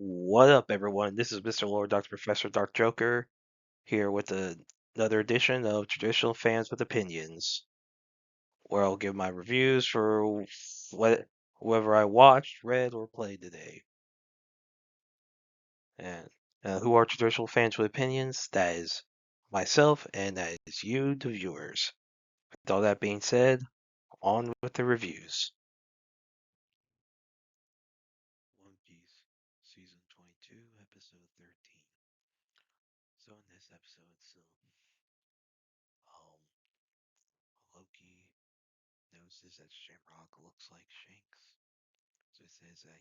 What up, everyone? This is Mr. Lord, Dr. Professor, Dark Joker, here with another edition of Traditional Fans with Opinions, where I'll give my reviews for whoever I watched, read, or played today. And who are Traditional Fans with Opinions? That is myself, and that is you, the viewers. With all that being said, on with the reviews. One Piece, Season 22, Episode 13. So in this episode, um, Loki notices that Shamrock looks like Shanks. So it says that,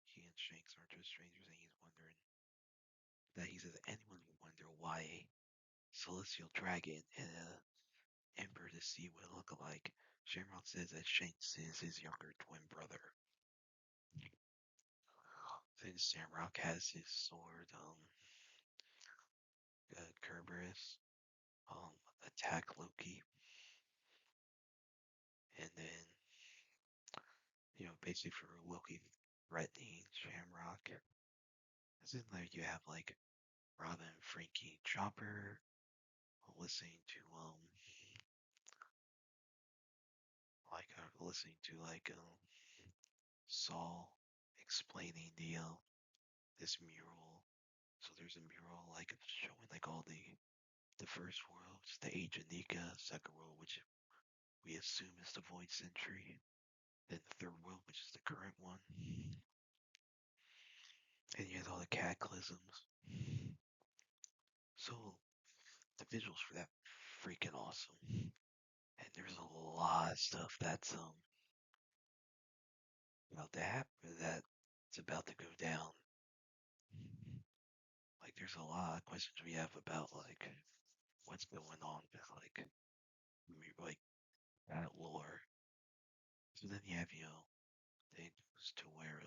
he and Shanks aren't just strangers, and he says anyone would wonder why a celestial dragon and a emperor to sea would look alike. Shamrock says that Shanks is his younger twin brother. Then Shamrock has his sword, Kerberos, attack Loki, and then, basically for Loki threatening Shamrock. As in, like, you have, like, Robin, Frankie, Chopper, listening to Saul explaining this mural. So there's a mural like showing like all the first worlds, the Age of Nika, second world, which we assume is the Void Century, then the third world, which is the current one, and you have all the cataclysms. So the visuals for that freaking awesome, and there's a lot of stuff that's about to happen that's about to go down. Like there's a lot of questions we have about like what's going on with like that lore. So then you have things to where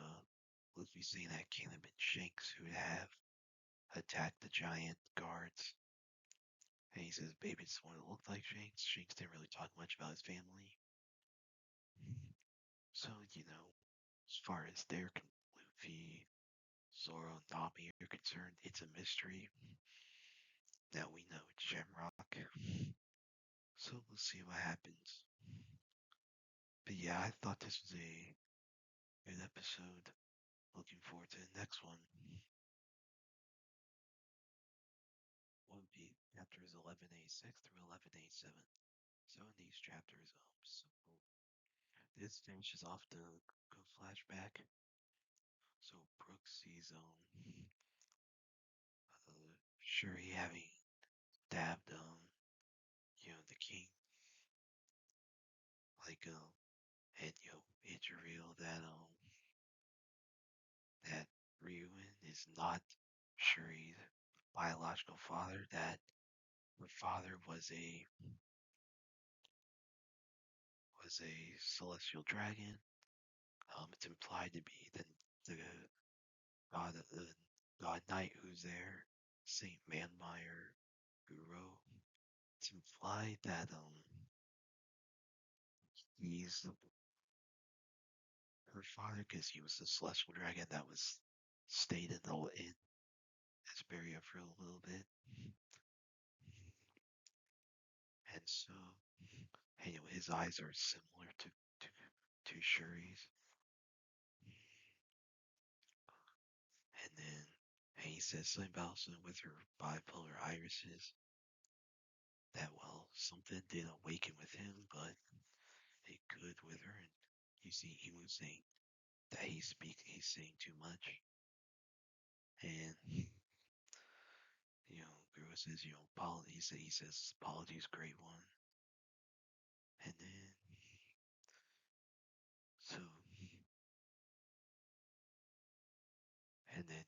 let's be saying that can't have been Shanks who would have attacked the giant guards. And he says baby just wanted to look like Shanks. Shanks didn't really talk much about his family. So, as far as Luffy, Zoro, Nami are concerned, it's a mystery. Now we know it's Shamrock. So we'll see what happens. But yeah, I thought this was a good episode. Looking forward to the next one. One Piece chapters 1186 through 1187. So in these chapters, this finishes off the flashback. So Brooke sees Shuri having stabbed the king, and it's revealed that Ryuin is not Shuri's biological father, that her father was a celestial dragon. It's implied to be the god knight who's there, Saint Manmeyer Guru. It's implied that he's her father because he was the celestial dragon that was stayed in Asperia for a little bit. And so, anyway, his eyes are similar to Shuri's. And he says something about something with her bipolar irises. That, well, something did awaken with him, but it could with her. And you see, he was saying that he's saying too much. And, Guru says, he says, apologies, great one. And then, so, and then,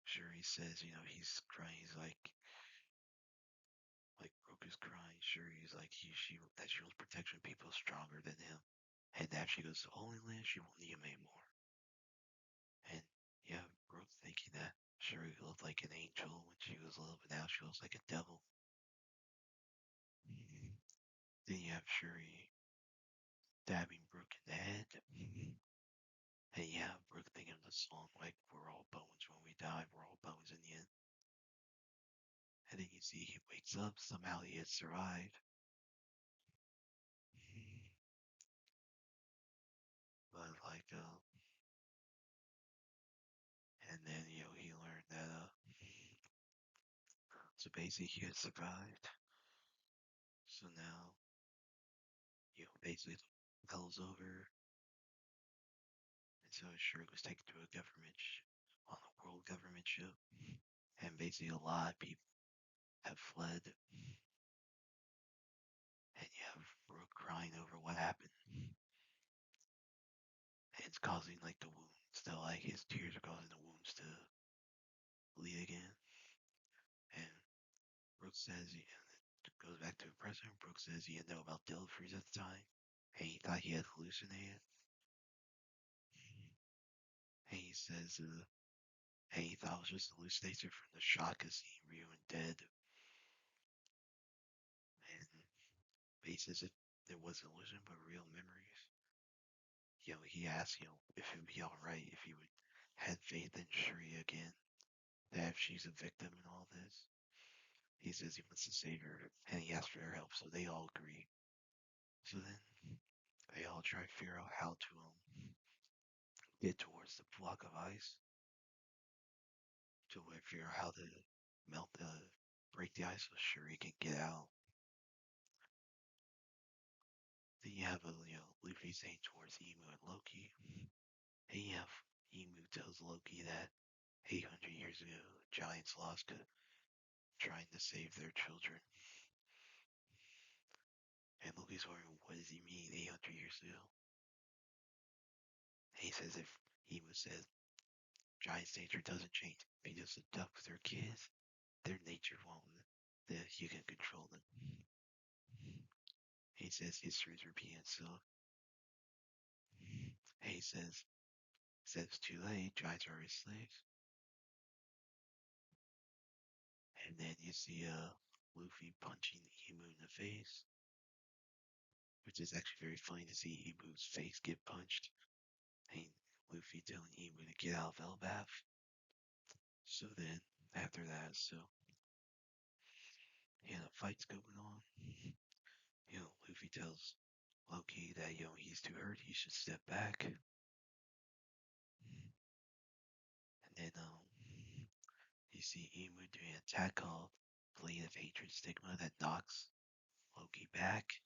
Shuri says, he's crying, he's like Roku is crying. Shuri's like, that she wants protection of people stronger than him. And that she goes to Holy Land, she won't need him anymore. And yeah, Brooke thinking that Shuri looked like an angel when she was little, but now she looks like a devil. Then you have Shuri stabbing Brooke in the head. And yeah, Brooke thinking of the song like "We're see he wakes up, somehow he had survived. But and then he learned that so basically he had survived. So now basically the hell's over, and so Shuri was taken to a government on a world government ship, and basically a lot of people have fled, and you have Rook crying over what happened. And it's causing like the wounds to his tears are causing the wounds to bleed again. And Brooke says it goes back to the present. Brooke says he didn't know about Delphres at the time, and he thought he had hallucinated. And he says, and he thought it was just hallucination from the shock of seeing Ryu and dead. And he says if there wasn't illusion but real memories. He asked, if it would be alright if he would have faith in Shuri again, that if she's a victim in all this. He says he wants to save her, and he asks for their help, so they all agree. So then they all try to figure out how to get towards the block of ice, to figure out how to break the ice so Shuri can get out. Then you have Luffy saying towards Emu and Loki. And you have Emu tells Loki that 800 years ago, giants lost trying to save their children. And Loki's wondering, what does he mean 800 years ago? And he says if Emu says giants' nature doesn't change, if he just abducts their kids, their nature won't. That you can control them. He says history's repeating itself. And he says it's too late, giants are his slaves. And then you see Luffy punching Emu in the face, which is actually very funny to see Emu's face get punched. And Luffy telling Emu to get out of Elbaf. So then, after that, the fight's going on. Luffy tells Loki that, he's too hurt, he should step back. And then, you see Emu doing an attack called Blade of Hatred Stigma that knocks Loki back.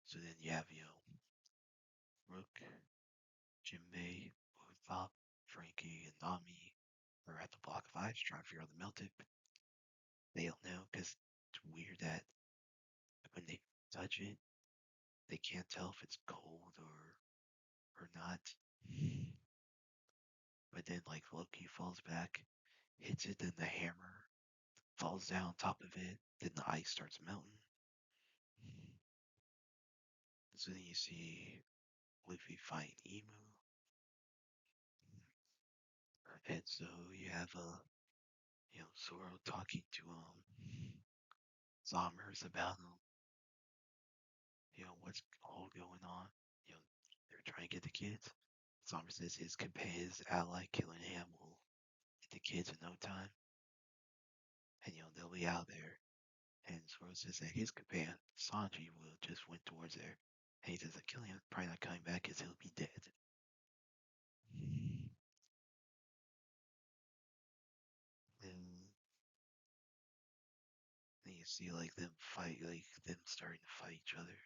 So then you have, Rook, Jinbei, Usopp, Frankie, and Nami are at the block of ice trying to figure out the melted. They don't know because it's weird that when they touch it, they can't tell if it's cold or not. But then Loki falls back, hits it, then the hammer falls down on top of it, then the ice starts melting. So then you see Luffy fight Emu. And so you have Zoro talking to Zombers about what's all going on. They're trying to get the kids. Zomber says his ally killing him will get the kids in no time. And they'll be out there. And Zoro says that his companion, Sanji, will just went towards there. And he says that killing him probably not coming back because he'll be dead. And then you see them fight, them starting to fight each other.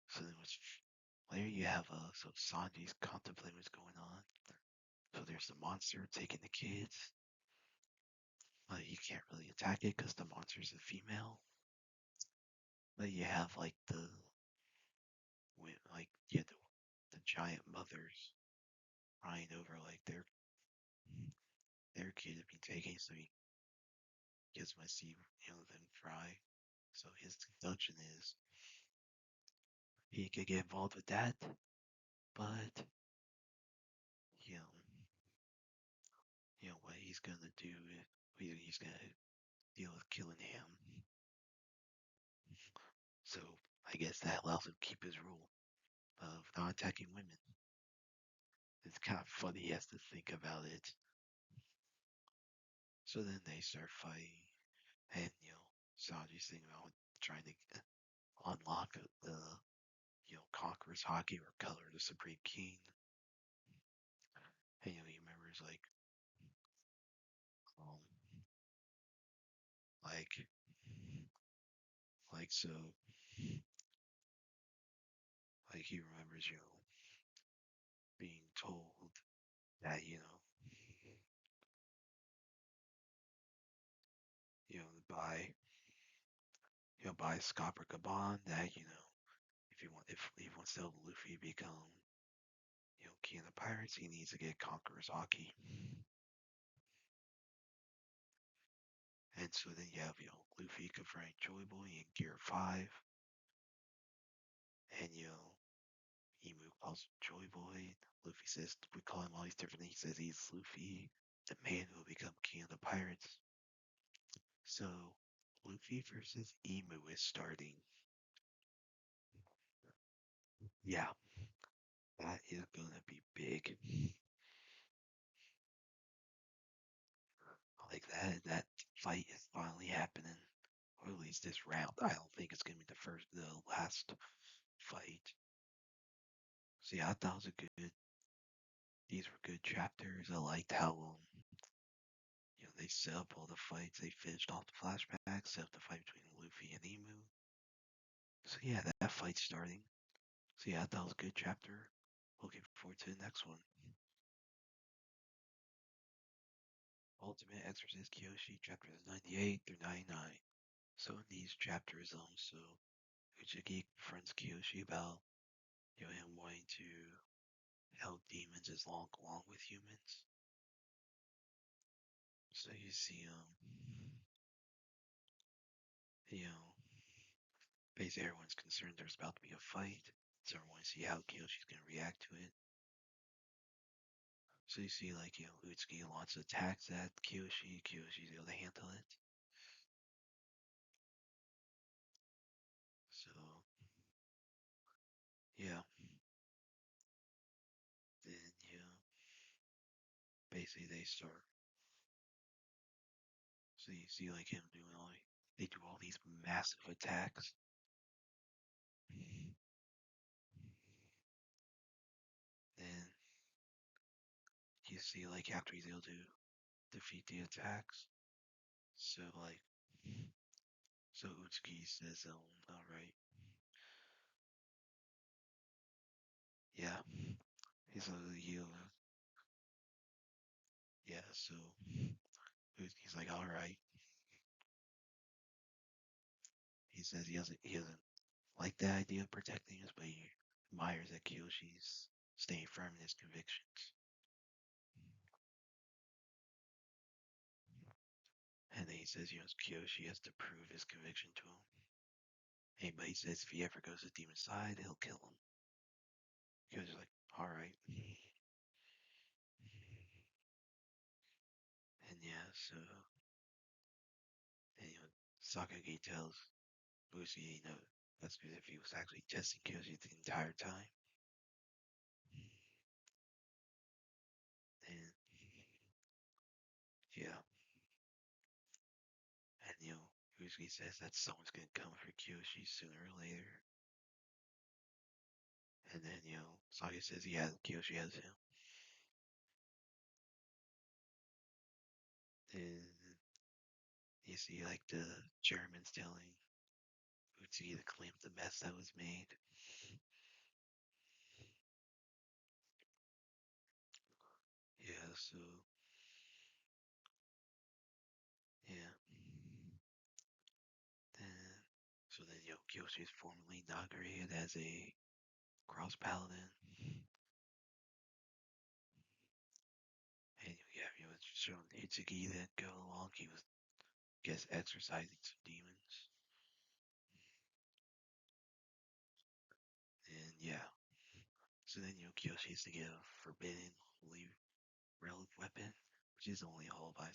So then later you have so Sanji's contemplating what's going on. So there's the monster taking the kids. You can't really attack it because the monster's a female. But you have the giant mothers crying over their kid to be taken, so he gets to see them fry. So his deduction is he could get involved with that, but what he's gonna do, he's gonna deal with killing him. So I guess that allows him to keep his rule of not attacking women. It's kind of funny he has to think about it. So then they start fighting. And Sanji's thinking about trying to unlock the Conqueror's Hockey or Color the Supreme King. And he remembers um, like so he remembers being told that by by Scopper Caban that if he wants to help Luffy become king of the pirates, he needs to get Conqueror's Hockey. And so then you have Luffy confronting Joy Boy in Gear 5, and Emu calls him Joy Boy. Luffy says we call him all these different things. He says he's Luffy, the man who will become king of the pirates. So Luffy versus Emu is starting. Yeah, that is gonna be big. Like that fight is finally happening, or at least this round. I don't think it's gonna be the last fight. So yeah, I thought it was a good. These were good chapters. I liked how they set up all the fights. They finished off the flashbacks, set up the fight between Luffy and Emu. So yeah, that fight's starting. So yeah, I thought it was a good chapter. Looking forward to the next one. Ultimate Exorcist Kiyoshi chapters 98 through 99. So in these chapters, so Uchiki confronts Kiyoshi about him wanting to help demons along with humans. So you see basically everyone's concerned there's about to be a fight. So everyone see how Kiyoshi's gonna react to it. So you see Utsuki launches attacks at Kiyoshi. Kiyoshi's able to handle it. So yeah. Then basically they start. So you see him doing they do all these massive attacks. Then you see after he's able to defeat the attacks. So so Utsuki says, all right, yeah. He's yeah. So Utsuki's like, all right. He says he doesn't like the idea of protecting us, but he admires that Kiyoshi's staying firm in his convictions. And then he says, Kiyoshi has to prove his conviction to him. But he says if he ever goes to Demon's side, he'll kill him. Kiyoshi's like, all right. And yeah, so and Sakagi tells Bushi, that's because if he was actually testing Kyoshi the entire time. And yeah. And Bushi says that someone's gonna come for Kyoshi sooner or later. And then, Saki says Kyoshi has him. And you see the Germans telling Utsuki to clean up the mess that was made. Yeah, so yeah. Then Kiyoshi is formally inaugurated as a cross paladin. And it's shown Itsuki that go along. He was exercising some demons. And yeah. So then Kiyoshi has to get a forbidden holy relic weapon, which is only held by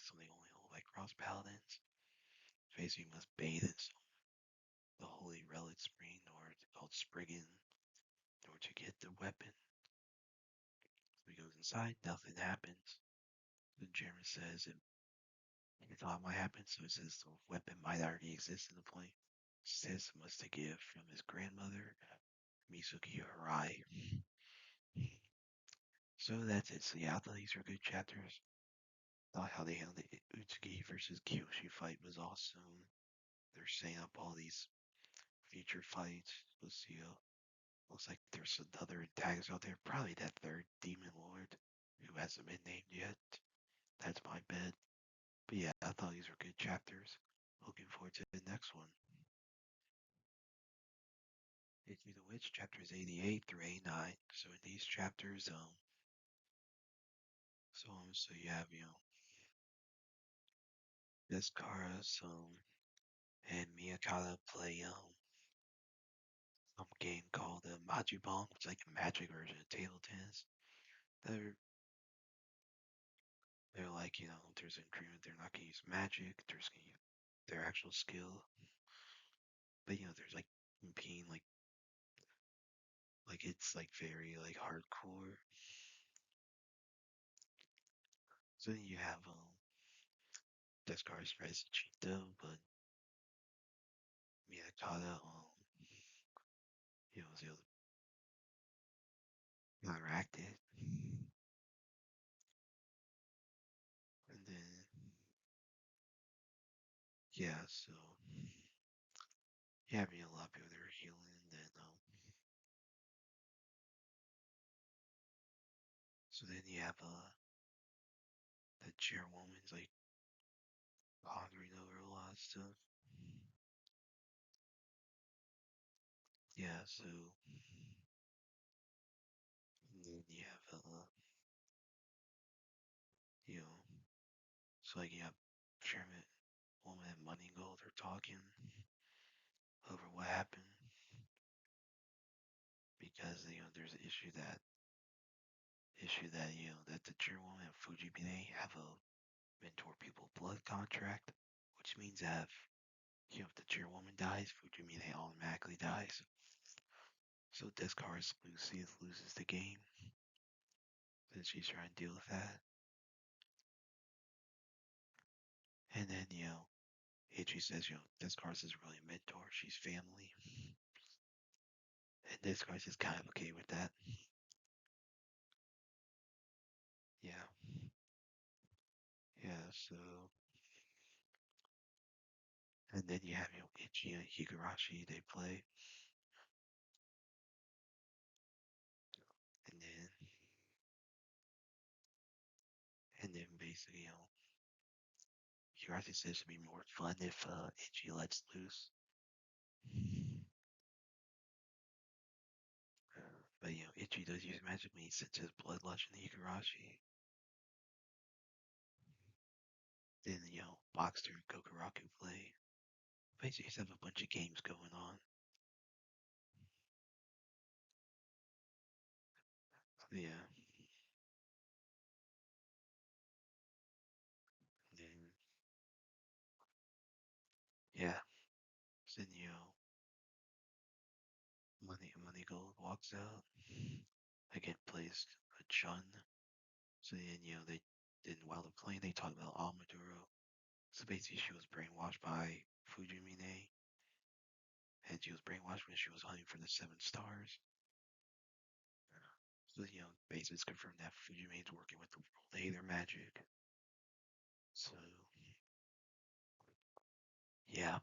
cross paladins. Basically you must bathe in the holy relic spring or it's called Spriggan in order to get the weapon. So he goes inside, nothing happens. The German says He thought it might happen, so it says the weapon might already exist in the plane. Says it must take it from his grandmother, Mizuki Harai. So that's it. So yeah, I thought these were good chapters. Thought how they handled the Utsugi versus Kiyoshi fight was awesome. They're setting up all these future fights. Let's see. Looks like there's another antagonist out there. Probably that third demon lord who hasn't been named yet. That's my bet. But yeah, I thought these were good chapters. Looking forward to the next one. Ichi the Witch, chapters 88 through 89. So in these chapters, so you have, Destroyerz, and Miyakata play, some game called Majibong, which is like a magic version of table tennis. They're, they're like, there's an agreement they're not gonna use magic, they're just gonna use their actual skill. But, there's like competing, like it's like very like hardcore. So then you have, Descartes tries to cheat them, but Miyakata, was able to counteract it. And then, yeah, so you have, a lot of people that are healing. Then, so then you have, the chairwoman's like pondering over a lot of stuff. Yeah, so, and then you have, you know, so like you have chairman, woman, and money gold are talking over what happened because there's an issue that that the chairwoman and Fujibine have a mentor people blood contract, which means that if the chairwoman dies, Fujimine automatically dies. So Descartes loses the game. Then she's trying to deal with that. And then, Ichi says, Descartes is really a mentor. She's family. And Descartes is kind of okay with that. Yeah. Yeah, so. And then you have, Ichi and Higurashi, they play. And then. And then basically, Higurashi says it'd be more fun if Ichi lets loose. But Ichi does use magic when he sets his bloodlust in Higurashi. Then Boxster and Kokuraku play. Basically, just have a bunch of games going on. Yeah. Then yeah. Then Money Gold walks out. Again plays a Chun. So then they then while they're playing they talk about Amaduro. So basically she was brainwashed by Fujimine, and she was brainwashed when she was hunting for the 7 stars. So basically it's confirmed that Fujimane's working with the world. They hate their magic. So yeah.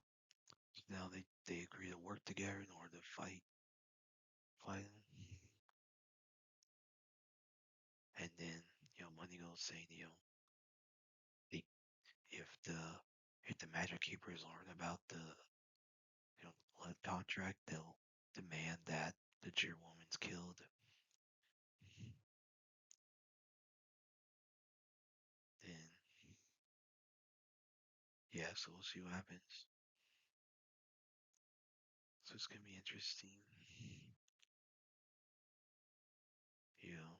So now they agree to work together in order to fight them. And then Money Gold saying they, if the Magic Keepers learn about the blood contract, they'll demand that the chairwoman's killed. Then yeah, so we'll see what happens. So it's gonna be interesting. You know,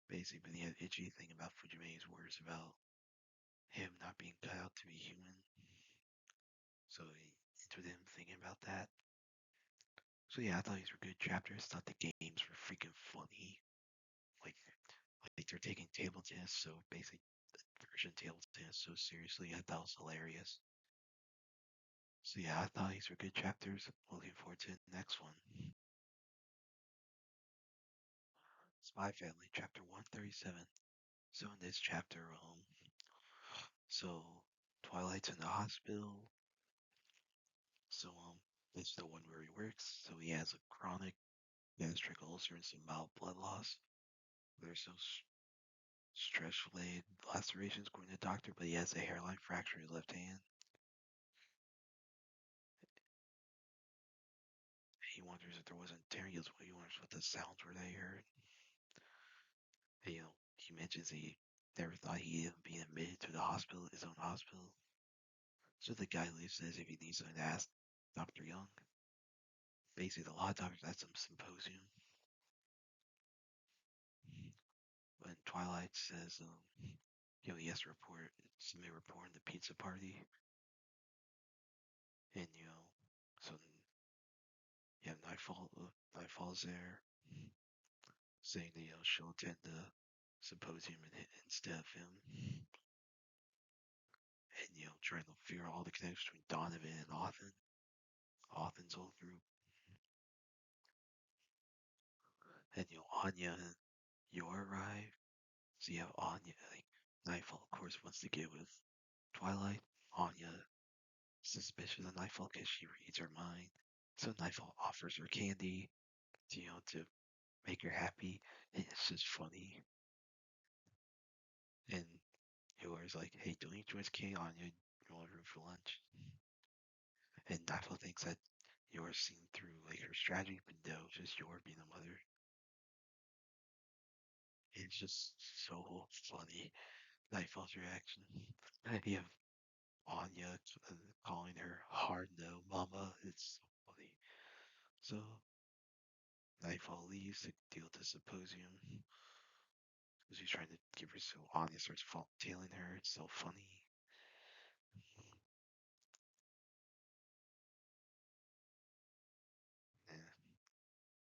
basically, but the Ichi thing about Fujime's words about him not being cut out to be human. So into them thinking about that. So yeah, I thought these were good chapters. Thought the games were freaking funny. Like are taking table tennis so basic version table tennis so seriously. I thought it was hilarious. So yeah, I thought these were good chapters. Looking forward to the next one. Spy Family, chapter 137. So in this chapter, so Twilight's in the hospital. So this is the one where he works. So he has a chronic gastric ulcer and some mild blood loss. There's some stress-related lacerations according to the doctor, but he has a hairline fracture in his left hand. He wonders if there wasn't tearing. He wonders what the sounds were that he heard. And, he mentions he never thought he'd even be admitted to the hospital, his own hospital. So the guy leaves, says if he needs something to ask Dr. Young. Basically, the law doctor's at some symposium. When Twilight says, he has to submit a report on the pizza party. And, so Nightfall's there, saying that, she'll attend the symposium instead of him. And, trying to figure out all the connections between Donovan and Othen's old group. And, Anya and Yor arrive. So you have Anya, Nightfall, of course, wants to get with Twilight. Anya suspicious of Nightfall because she reads her mind. So Nightfall offers her candy, to make her happy, and it's just funny. And Yor's like, hey, don't eat too much candy, Anya. You're all room for lunch. And Nightfall thinks that Yor's seen through her strategy, but no, just Yor being a mother. It's just so funny. Nightfall's reaction. You have Anya calling her hard no mama. It's so funny. So Nightfall leaves to deal with the symposium. Because he's trying to give her, so Anya starts tailing her. It's so funny. Yeah.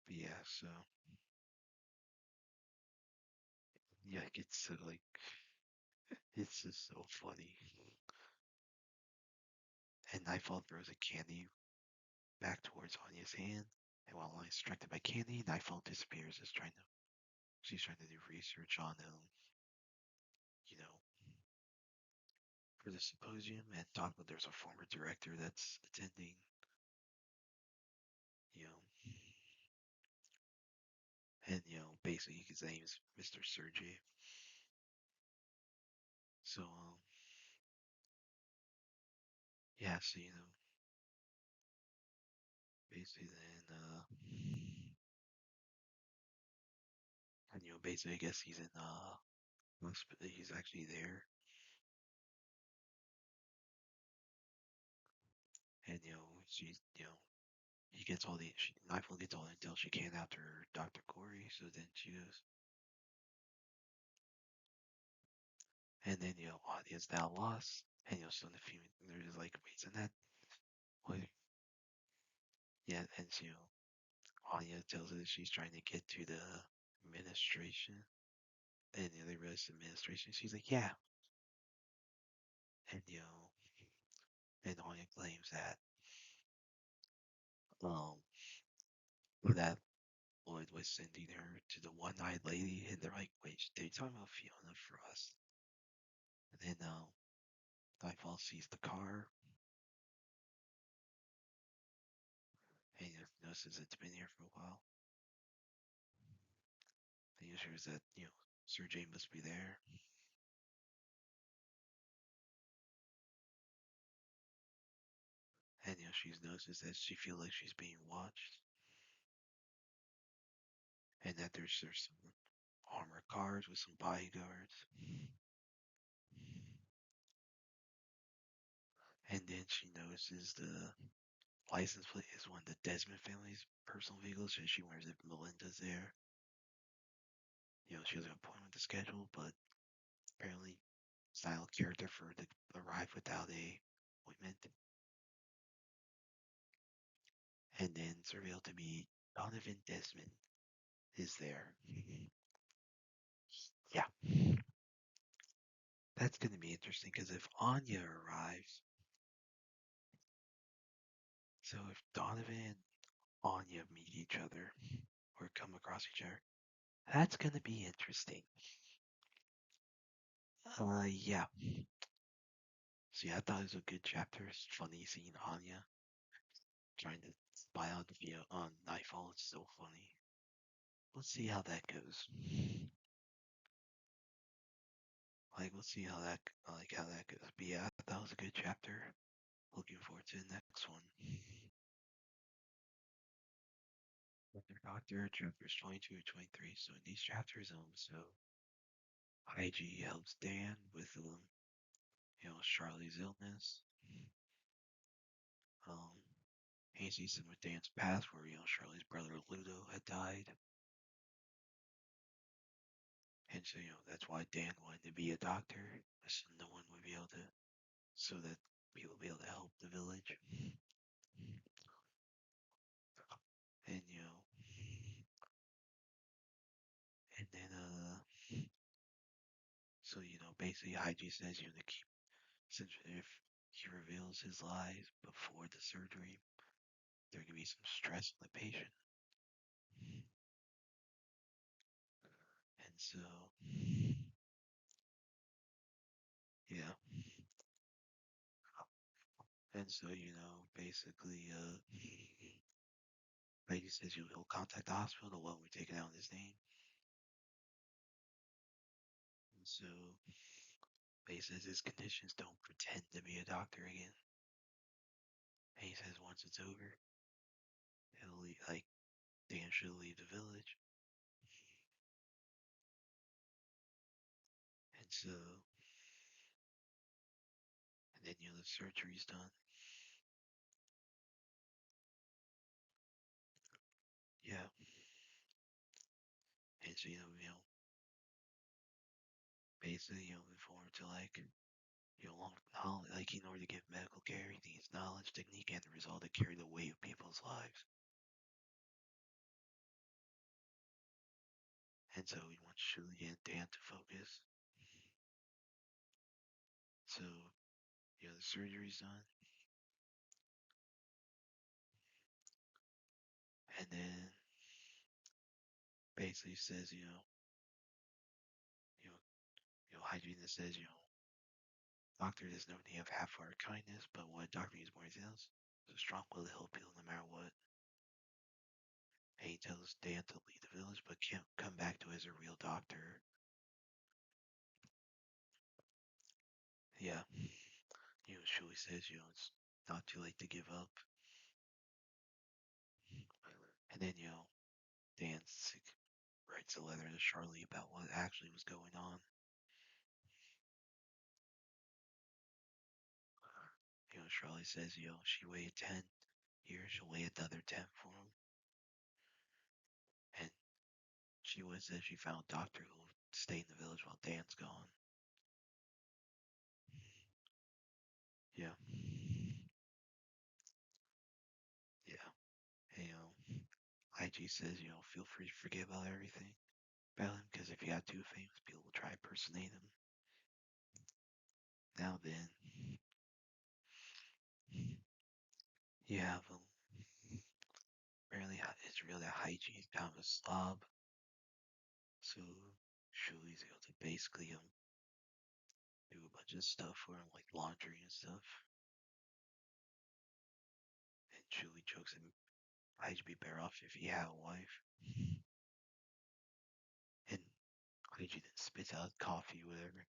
But yeah, so yeah, it's it's just so funny. And Nightfall throws a candy back towards Anya's hand, and while Anya's distracted by candy, Nightfall disappears. She's trying to do research on you know, for the symposium and talk about there's a former director that's attending, you know, and basically his name's Mr. Sergey. So yeah, so basically then and basically I guess he's in he's actually there, and she's he gets all the Nightfall gets all the intel she can after Dr. Corey, so then she goes, and then audience now lost, and so in the few there's like wait, isn't that what? Yeah, and Anya tells her that she's trying to get to the administration, and they realize the administration. She's like, yeah, and and Anya claims that um that Lloyd was sending her to the one-eyed lady, and they're like, wait, they're talking about Fiona for us. And then Nightfall sees the car, and he notices it's been here for a while. And he hears that Sergey must be there. And she notices that she feels like she's being watched, and that there's some armored cars with some bodyguards. And then she notices the license plate is one of the Desmond family's personal vehicles, and she wonders if Melinda's there. She has an appointment to schedule, but apparently style character for to arrive without a appointment. And then it's revealed to be Donovan Desmond is there. Yeah, that's gonna be interesting because if Anya arrives, so if Donovan and Anya meet each other or come across each other, that's gonna be interesting. Yeah. See, I thought it was a good chapter. It's funny seeing Anya trying to spy on on Nightfall. It's so funny. Let's see how that goes. Like, let's see how that goes. But yeah, that was a good chapter. Looking forward to the next one. Doctor chapters 22 to 23. So in these chapters, so Ig helps Dan with Charlie's illness. Um, he sees some of Dan's past where Charlie's brother Ludo had died, and so that's why Dan wanted to be a doctor, so no one would be able to, so that people would be able to help the village, and and then so basically Ig says to keep, since if he reveals his lies before the surgery, there could be some stress on the patient. And so, yeah. And so, basically, Lady says he'll contact the hospital, the one we're taking out in his name. And so, he says his conditions don't pretend to be a doctor again. And he says once it's over, he'll leave, like, Dan should leave the village. And so, and then, the surgery's done. Yeah. And so, basically, before to like, long knowledge, like in order to get medical care, he needs knowledge, technique, and the resolve to carry the weight of people's lives. And so he wants Julie and Dan to focus. So, the surgery's done. And then basically says, hygienist says, doctor is known to have half-hearted kindness, but what doctor needs more than else is a strong will to help people no matter what. And he tells Dan to leave the village, but can't come back to as a real doctor. Yeah. Julie says, it's not too late to give up. And then, Dan writes a letter to Charlie about what actually was going on. Charlie says, she weighed 10 years, she'll weigh another 10 for him. And she says she found a doctor who will stay in the village while Dan's gone. Yeah. Yeah. Hey, Ig says, feel free to forget about everything about him, because if he got too famous, people will try to impersonate him. Now then, you have apparently it's real that Hygie's kind of a slob. So Shuli's able to basically do a bunch of stuff for him, like laundry and stuff. And Shuli jokes him, I'd be better off if he had a wife. And Hygie then spits out coffee, whatever.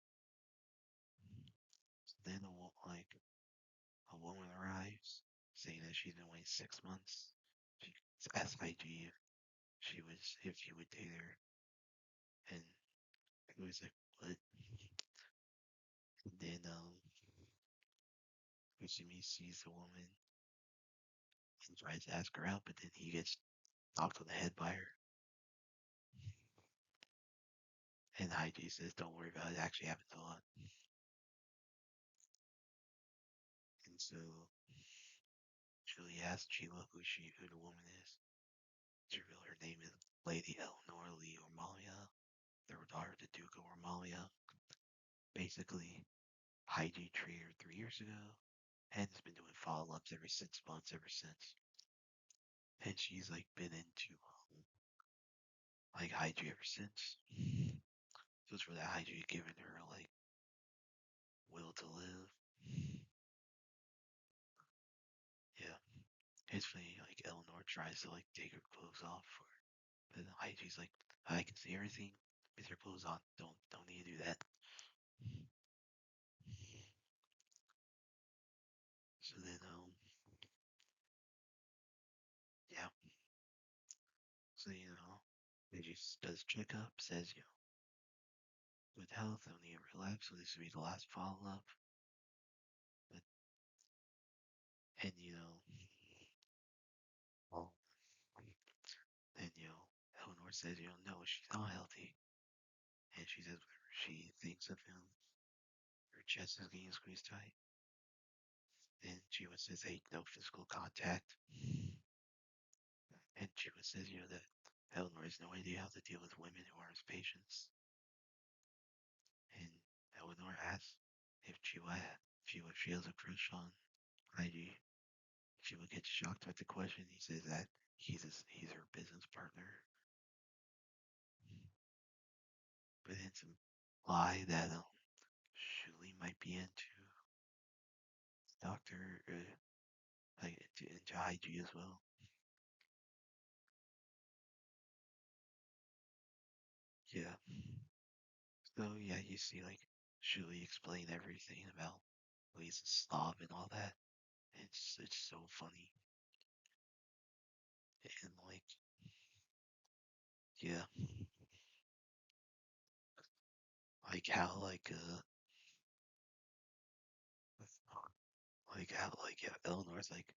So then a woman arrives, saying that she's been waiting 6 months. She asks Hygie if she would date her. And he was like, what? And then Kushimi sees the woman and tries to ask her out, but then he gets knocked on the head by her. And Hygie says, don't worry about it, it actually happens a lot. And so Julie asks Chima who the woman is. She revealed her name is Lady Eleanor Lee or Malia, their daughter to Duke or Malia. Basically, Heiji treated her 3 years ago, and has been doing follow-ups every 6 months ever since. And she's like been into like Heiji ever since. So it's for that Heiji giving her like will to live. Yeah. It's funny, like Eleanor tries to like take her clothes off for her. But Heiji's like, I can see everything with your clothes on. Don't need to do that. So then yeah. So they just does checkup, says, good health, only a relapse, so this will be the last follow up. But and well, then Eleanor says, no, she's not healthy. And she says whenever she thinks of him, her chest is getting squeezed tight. Then Chiwa says, hey, no physical contact. And Chiwa says, that Eleanor has no idea how to deal with women who are his patients. And Eleanor asks if Chiwa has a crush on Heidi. Chiwa gets shocked by the question. He says that he's her business partner. But then some lie that Shuli might be into Doctor, like into Heidi as well. Yeah. So yeah, you see like Shuli explain everything about he's a slob and all that. It's so funny. And like yeah. Like how yeah, Eleanor's like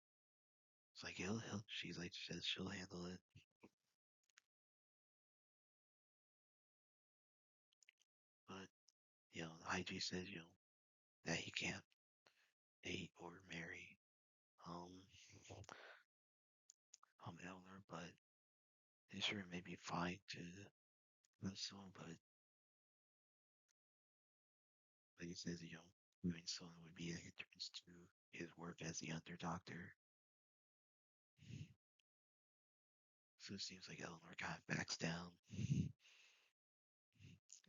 it's like he'll she's like says she'll handle it. But IG says, that he can't date or marry um Eleanor, but sure it may be fine to love someone, but he says, doing someone would be a hindrance to his work as the under doctor. So it seems like Eleanor kind of backs down.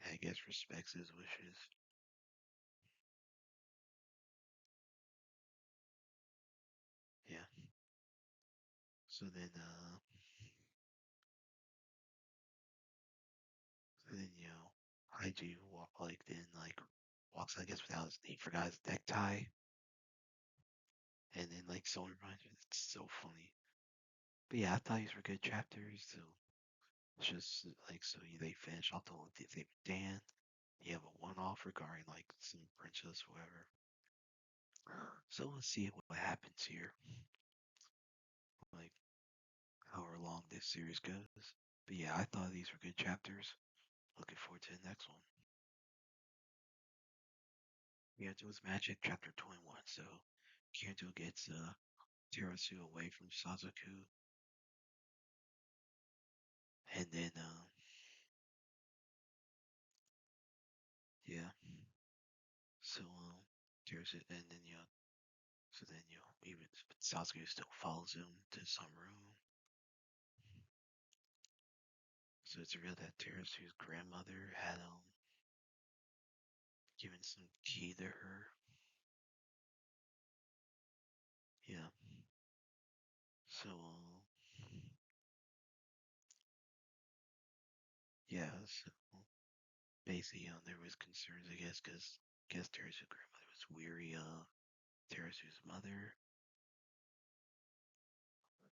I guess respects his wishes. Yeah. So then, IG walks, I guess, without he forgot his necktie, and then like someone reminds me, it's so funny. But yeah, I thought these were good chapters. So it's just like they finish off the whole thing with Dan. You have a one-off regarding like some princess, whatever. So let's see what happens here. Like however long this series goes. But yeah, I thought these were good chapters. Looking forward to the next one. Yeah, it was Magic Chapter 21. So Kinato gets Terasu away from Sasuke, and then yeah, so Terasu, and then so then even Sasuke still follows him to some room. So it's revealed that Terasu's grandmother had given some key to her. Yeah. So yeah, so basically, there was concerns, I guess, because Terasu's grandmother was weary of Terasu's mother.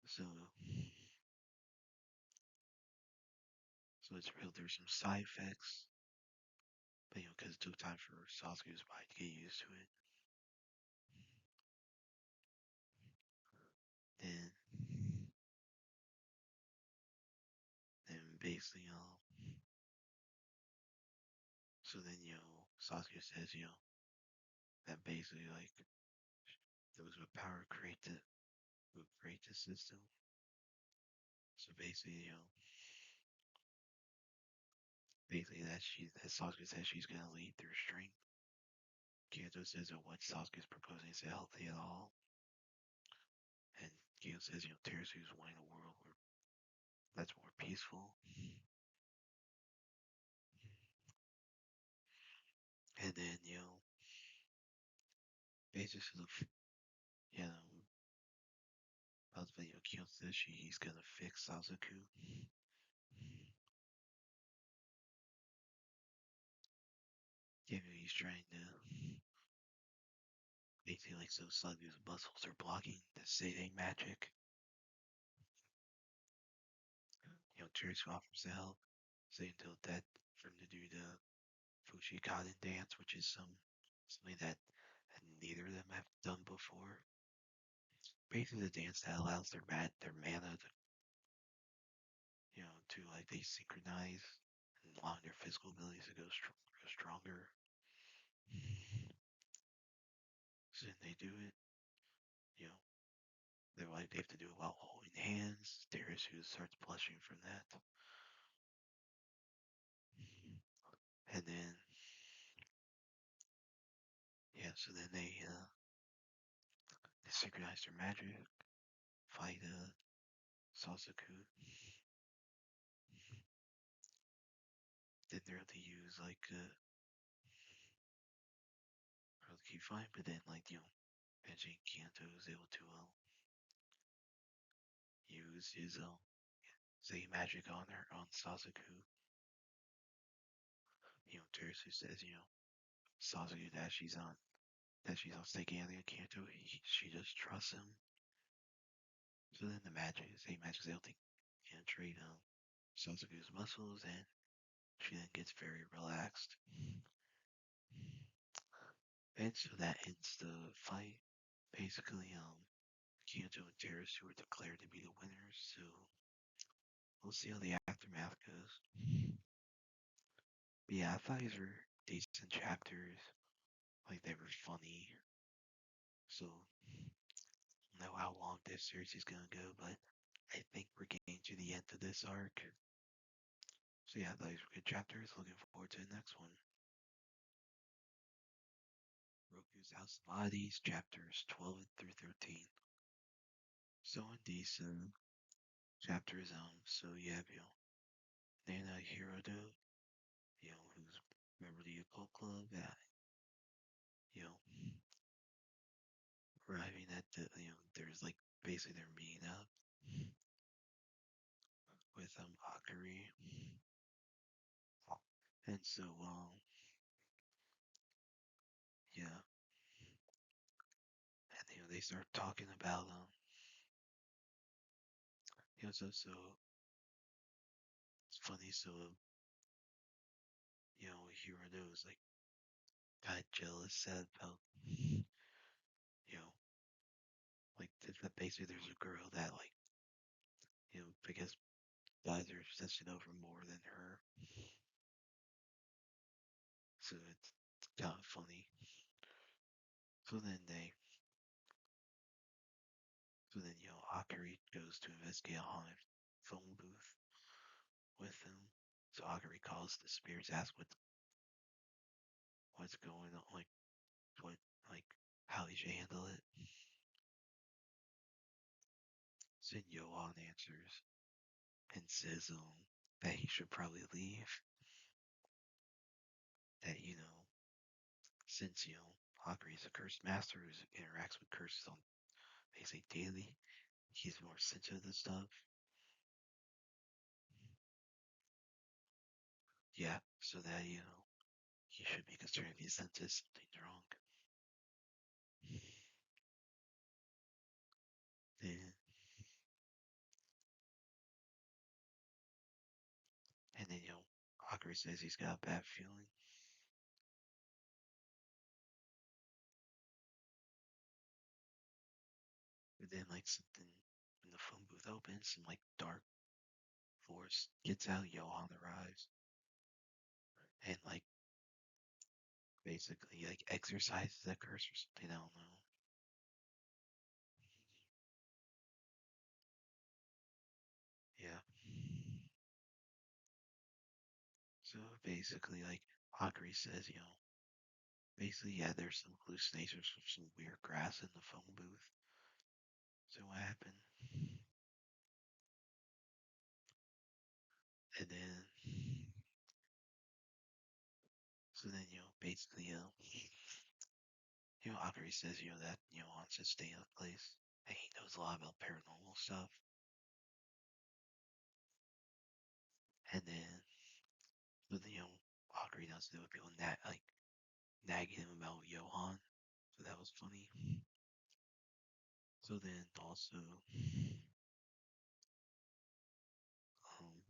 So it's real. There's some side effects, but because it took time for Sasuke's body to get used to it. Then, basically, so then Sasuke says, that basically like those with power would create the system. So basically, basically that Sasuke says she's gonna lead through strength. Kyoto says that what Sasuke's proposing is healthy at all. And Kyoto says, Terasu's wanting a world where that's more peaceful. And then, basically sort of, about the Kyoto says he's gonna fix Sasuke. He's trying to basically like so Sasuke's muscles are blocking the Seidei magic. Terasu offers to help, saying until death for him to do the Fushikaden dance, which is something that neither of them have done before. Basically, the dance that allows their mana to, to like they synchronize and allowing their physical abilities to go stronger. So then they do it. You know, they're like they have to do it while holding hands. Terasu starts blushing from that, and then so then they synchronize their magic, fight Sasuke. Then they're able to use like keep fighting, but then like eventually Kinato is able to use his say magic on Sasuke. Terasu says Sasuke that she's on taking anything on Kinato. She just trusts him. So then the magic is able to trade Sasuke's muscles, and she then gets very relaxed. And so that ends the fight. Basically, Kyoto and Terasu were declared to be the winners, so we'll see how the aftermath goes. But yeah, I thought these were decent chapters. Like, they were funny. So, I don't know how long this series is gonna go, but I think we're getting to the end of this arc. So yeah, those were good chapters. Looking forward to the next one. Roku's House of Oddities, chapters 12 through 13. So in these chapters, so you have, Nana Hiroto, who's a member of the occult club, you know, arriving at the, there's like, basically they're meeting up with, Akari. And so, yeah, and, they start talking about, so it's funny, so, Hiroto is like, kind of jealous, sad about, like, that basically there's a girl that, like, I guess guys are obsessing over more than her. So it's kind of funny. So then Akari goes to investigate a haunted phone booth with him. So Akari calls the spirits, asks what's going on, like how he should handle it. So Johan answers and says that he should probably leave. That since Akari is a cursed master who interacts with curses on basically daily, he's more sensitive to stuff. Yeah, so that he should be concerned if he senses something's wrong. Then and then Akari says he's got a bad feeling. But then like something when the phone booth opens, some like dark force gets out. Johan arrives and like basically like exorcises that curse or something. I don't know. Yeah. So basically like Akari says, basically, yeah, there's some hallucinations from some weird grass in the phone booth. So what happened? And then, so then, basically, Akari says, that, wants to stay in a place. And he knows a lot about paranormal stuff. And then, but then, Akari knows there would people like, nagging him about Johan. So that was funny. So then, also, um,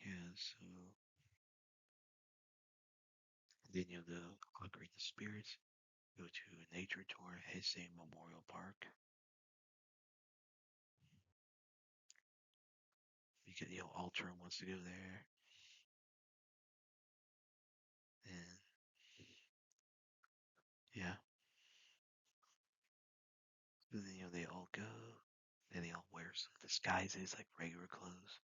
yeah, so then, the Akari and the spirits go to a nature tour at Heisei Memorial Park. Because, Ultra wants to go there. And, yeah. So then, they all go. And they all wear some disguises, like regular clothes.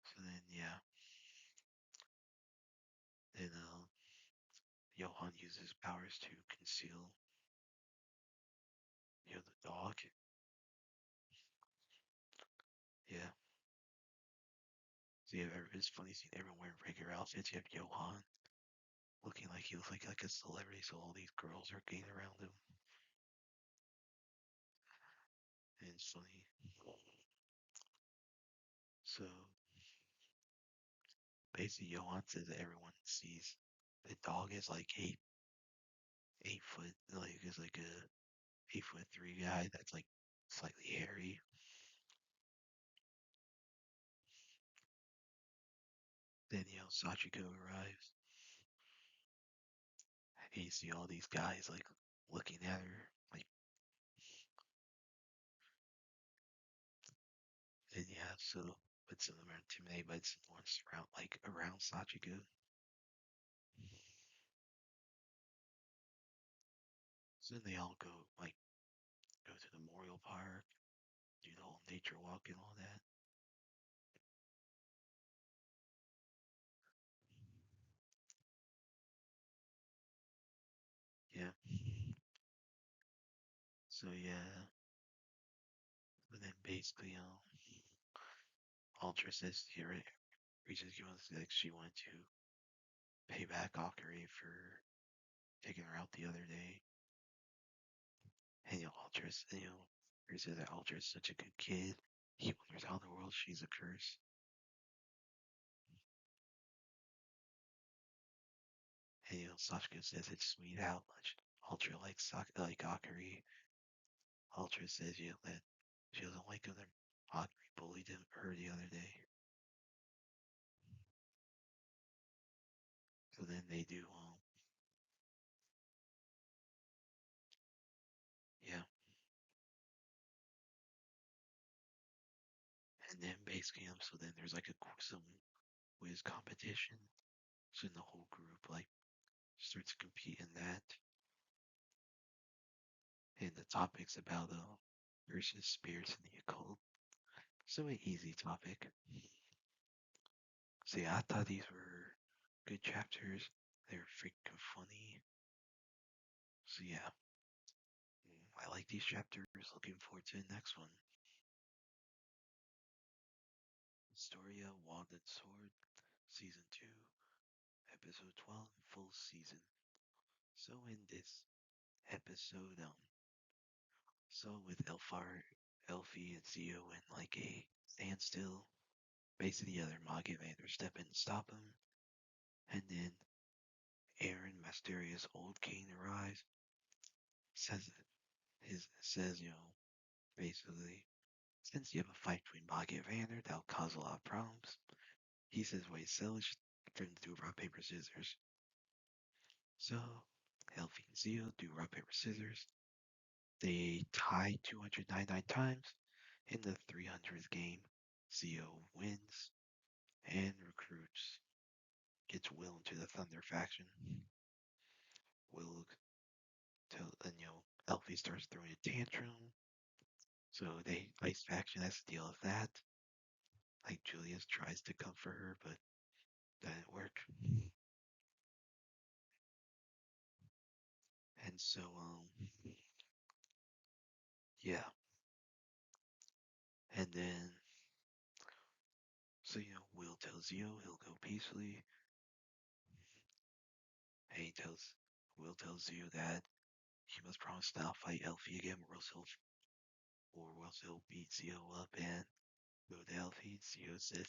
So then, yeah. Then, Johan uses powers to conceal, the dog. Yeah. So you have, it's funny seeing everyone wearing regular outfits. You have Johan looking like he looks like a celebrity, so all these girls are getting around him. And it's funny. So basically, Johan says that everyone sees the dog is like 8 foot, like is like a 8'3" guy that's like slightly hairy. Then Sachiko arrives, and you see all these guys like looking at her, like, and yeah, so but some of them are intimidated by some ones around Sachiko. So then they all go to the memorial park, do the whole nature walk and all that. Yeah. So yeah, but then basically, Ultra says here reaches like she wanted to pay back Akari for taking her out the other day. And Ultra's, he says that Ultra is such a good kid. He wonders how in the world she's a curse. And Sasuke says it's sweet how much Ultra likes like Akari. Ultra says that she doesn't like him. Akari bullied her the other day. So then they do yeah. And then basically so then there's like some quiz competition. So then the whole group like starts to compete in that. And the topic's about versus spirits in the occult. So an easy topic. So yeah, I thought these were good chapters. They were freaking funny. So yeah, I like these chapters. Looking forward to the next one. Wistoria, Wand and Sword, Season 2, Episode 12, full season. So in this episode, so with Elfie and Zio in like a standstill, basically the other Manga Vanders step in to stop him, and then Aaron, mysterious old king, arrives, says basically, since you have a fight between Magi and Vander, that'll cause a lot of problems. He says what he's selling should turn to do rock, paper, scissors. So, Elfie and Zio do rock, paper, scissors. They tie 299 times. In the 300th game, Zio wins and gets Will into the Thunder faction. Will tell, and Elfie starts throwing a tantrum. So they Ice Faction has to deal with that. Like Julius tries to comfort her, but that didn't work. And so yeah. And then so Will tells Zio he'll go peacefully. And Will tells Zio that he must promise to not fight Elfie again, or else he'll beat Zio up and go to Elfie. Zio says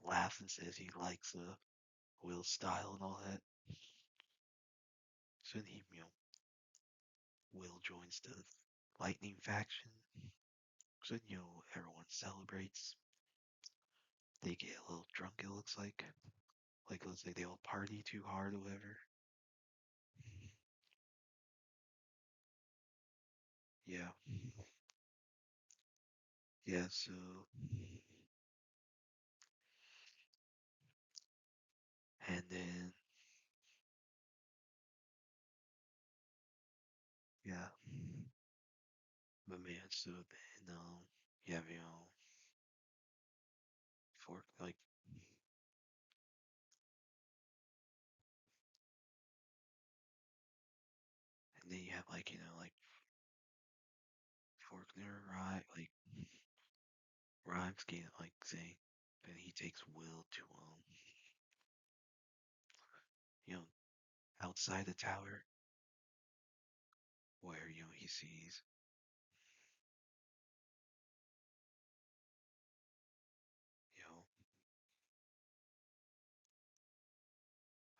laughs and says he likes Will's style and all that. So then Will joins the Lightning faction. So everyone celebrates. They get a little drunk. It looks like it looks like they all party too hard or whatever. Yeah, yeah. So and then yeah, but man. So then you have fork like and then you have like Faulkner, right? Like Rhymes getting like saying, then he takes Will to you know, outside the tower where he sees you know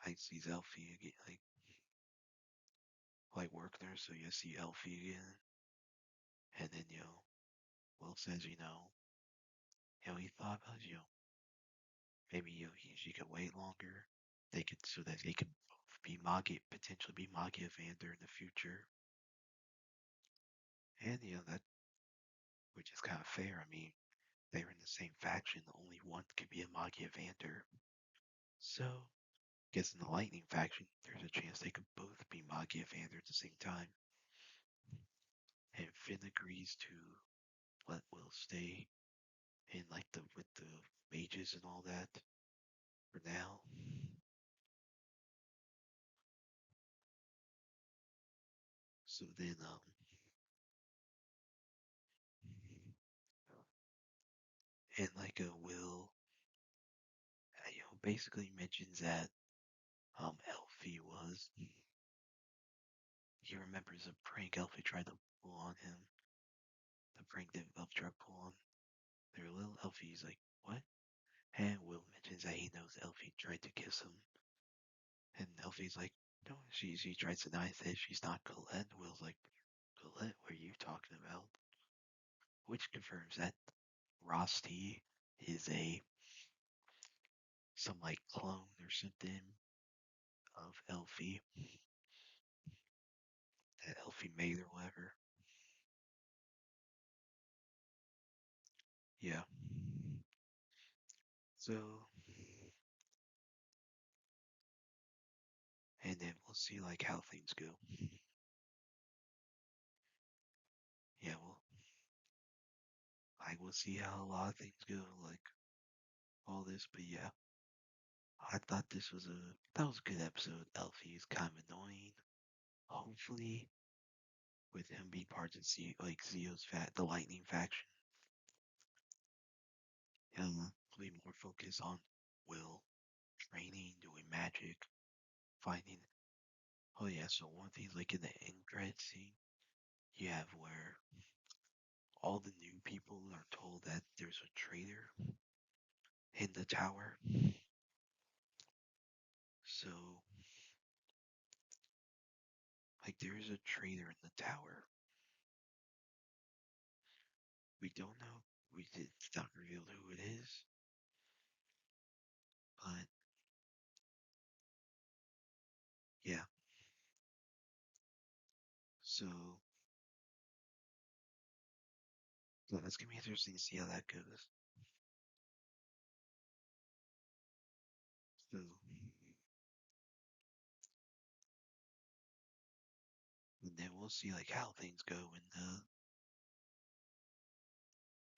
I sees Elfie again, like work there, so you see Elfie again, and then Will says he thought about maybe she could wait longer, they could so that they could be Magi potentially be Magi Vander in the future, and that which is kind of fair. I mean, they were in the same faction, only one could be a Magi Vander, so guess in the Lightning faction, there's a chance they could both be Magi Vander at the same time. And Finn agrees to let Will stay in like the with the mages and all that for now. So then and like a Will basically mentions that Elfie was he remembers a prank Elfie tried to pull on him. The prank that Elfie tried to pull on their little Elfie's like, what? And Will mentions that he knows Elfie tried to kiss him. And Elfie's like, no, she tries to deny that she's not Colette. Will's like, Colette, what are you talking about? Which confirms that Rosti is some like clone or something of Elfie that Elfie made or whatever. Yeah. So and then we'll see like how things go. Yeah, well I will see how a lot of things go, like all this, but yeah. I thought that was a good episode. Elfie is kind of annoying. Hopefully with him being part of Zio's the Lightning faction. Be more focused on Will training, doing magic, finding. Oh yeah, so one thing like in the end credit scene, you have where all the new people are told that there's a traitor in the tower. So like there is a traitor in the tower. We don't know. It's not revealed who it is, but yeah. So that's gonna be interesting to see how that goes. So and then we'll see like how things go in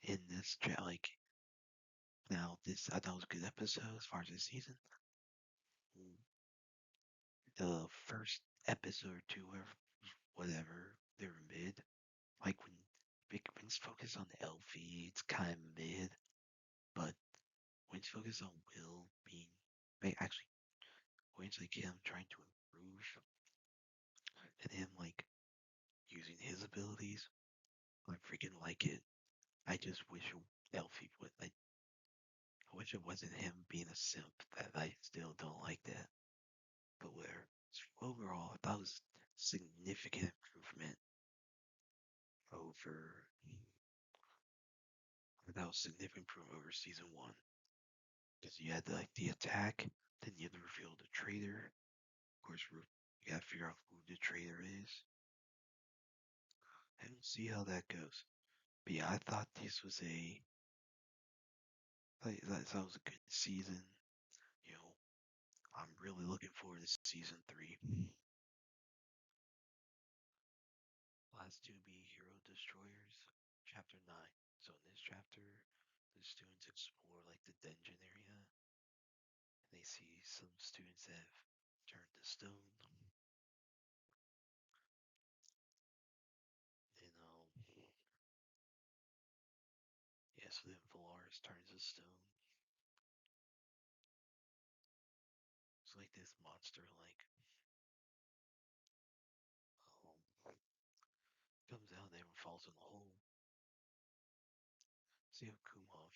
in this like now this I thought it was a good episode as far as this season. The first episode or two or whatever they were mid. Like when it's focused on Elfie, it's kind of mid, but when it's focused on Will being actually when it's like him trying to improve and him like using his abilities, I freaking like it. I just wish Elfie would like. I wish it wasn't him being a simp. That I still don't like that. But where overall, I thought it was significant improvement over. That was significant improvement over season one because you had like the attack, then you had to reveal the traitor. Of course, you gotta figure out who the traitor is, and we'll see how that goes. But yeah, I thought this was that was a good season. You know, I'm really looking forward to season 3. Last to be Hero Destroyerz, chapter 9. So in this chapter, the students explore like the dungeon area, and they see some students have turned to stone. And yeah, so then Valaris turns to stone. It's like this monster comes out there and falls in the hole. See how Kuma and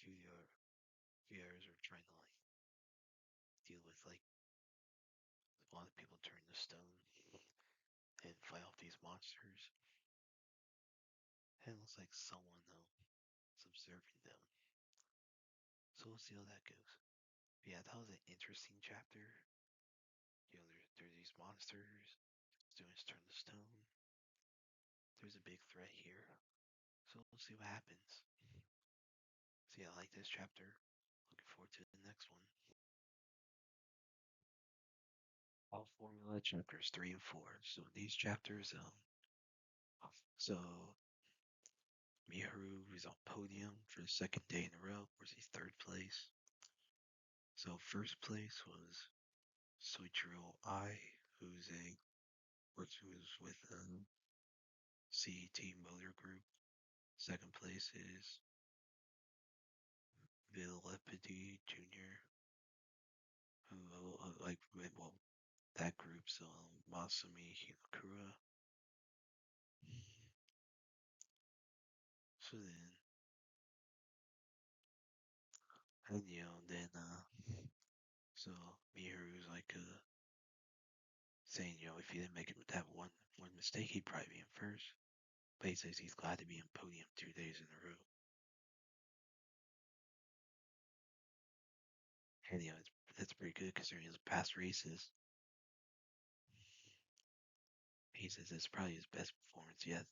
few others are trying to like deal with like a lot of people turn to stone and fight off these monsters. And it looks like someone though is observing them. So we'll see how that goes. But yeah, that was an interesting chapter. You know, there's these monsters, students turn to stone. There's a big threat here. So we'll see what happens. So yeah, I like this chapter. Looking forward to the next one. Hal Formula Chapters 3 and 4. So these chapters, so Miharu is on podium for the second day in a row. Of course, he's third place. So first place was Soichiro I, who's with CET Motor Group. Second place is Villepidi Jr., who well that group's Masumi Hinakura. So then so Miharu's like saying if he didn't make it with that one mistake, he'd probably be in first. But he says he's glad to be on podium 2 days in a row. And it's pretty good considering his past races. He says it's probably his best performance yet,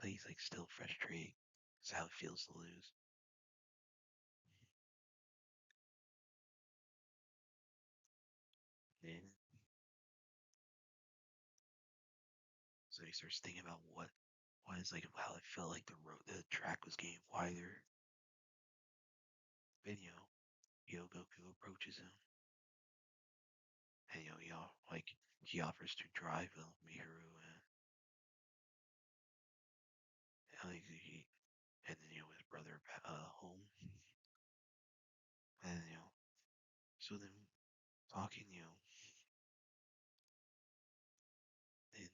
but he's like still frustrated. It's how it feels to lose. And so he starts thinking about what is like how it felt like the track was getting wider. And Goku approaches him, and he offers to drive Miharu, and and then his brother home, and so then talking, and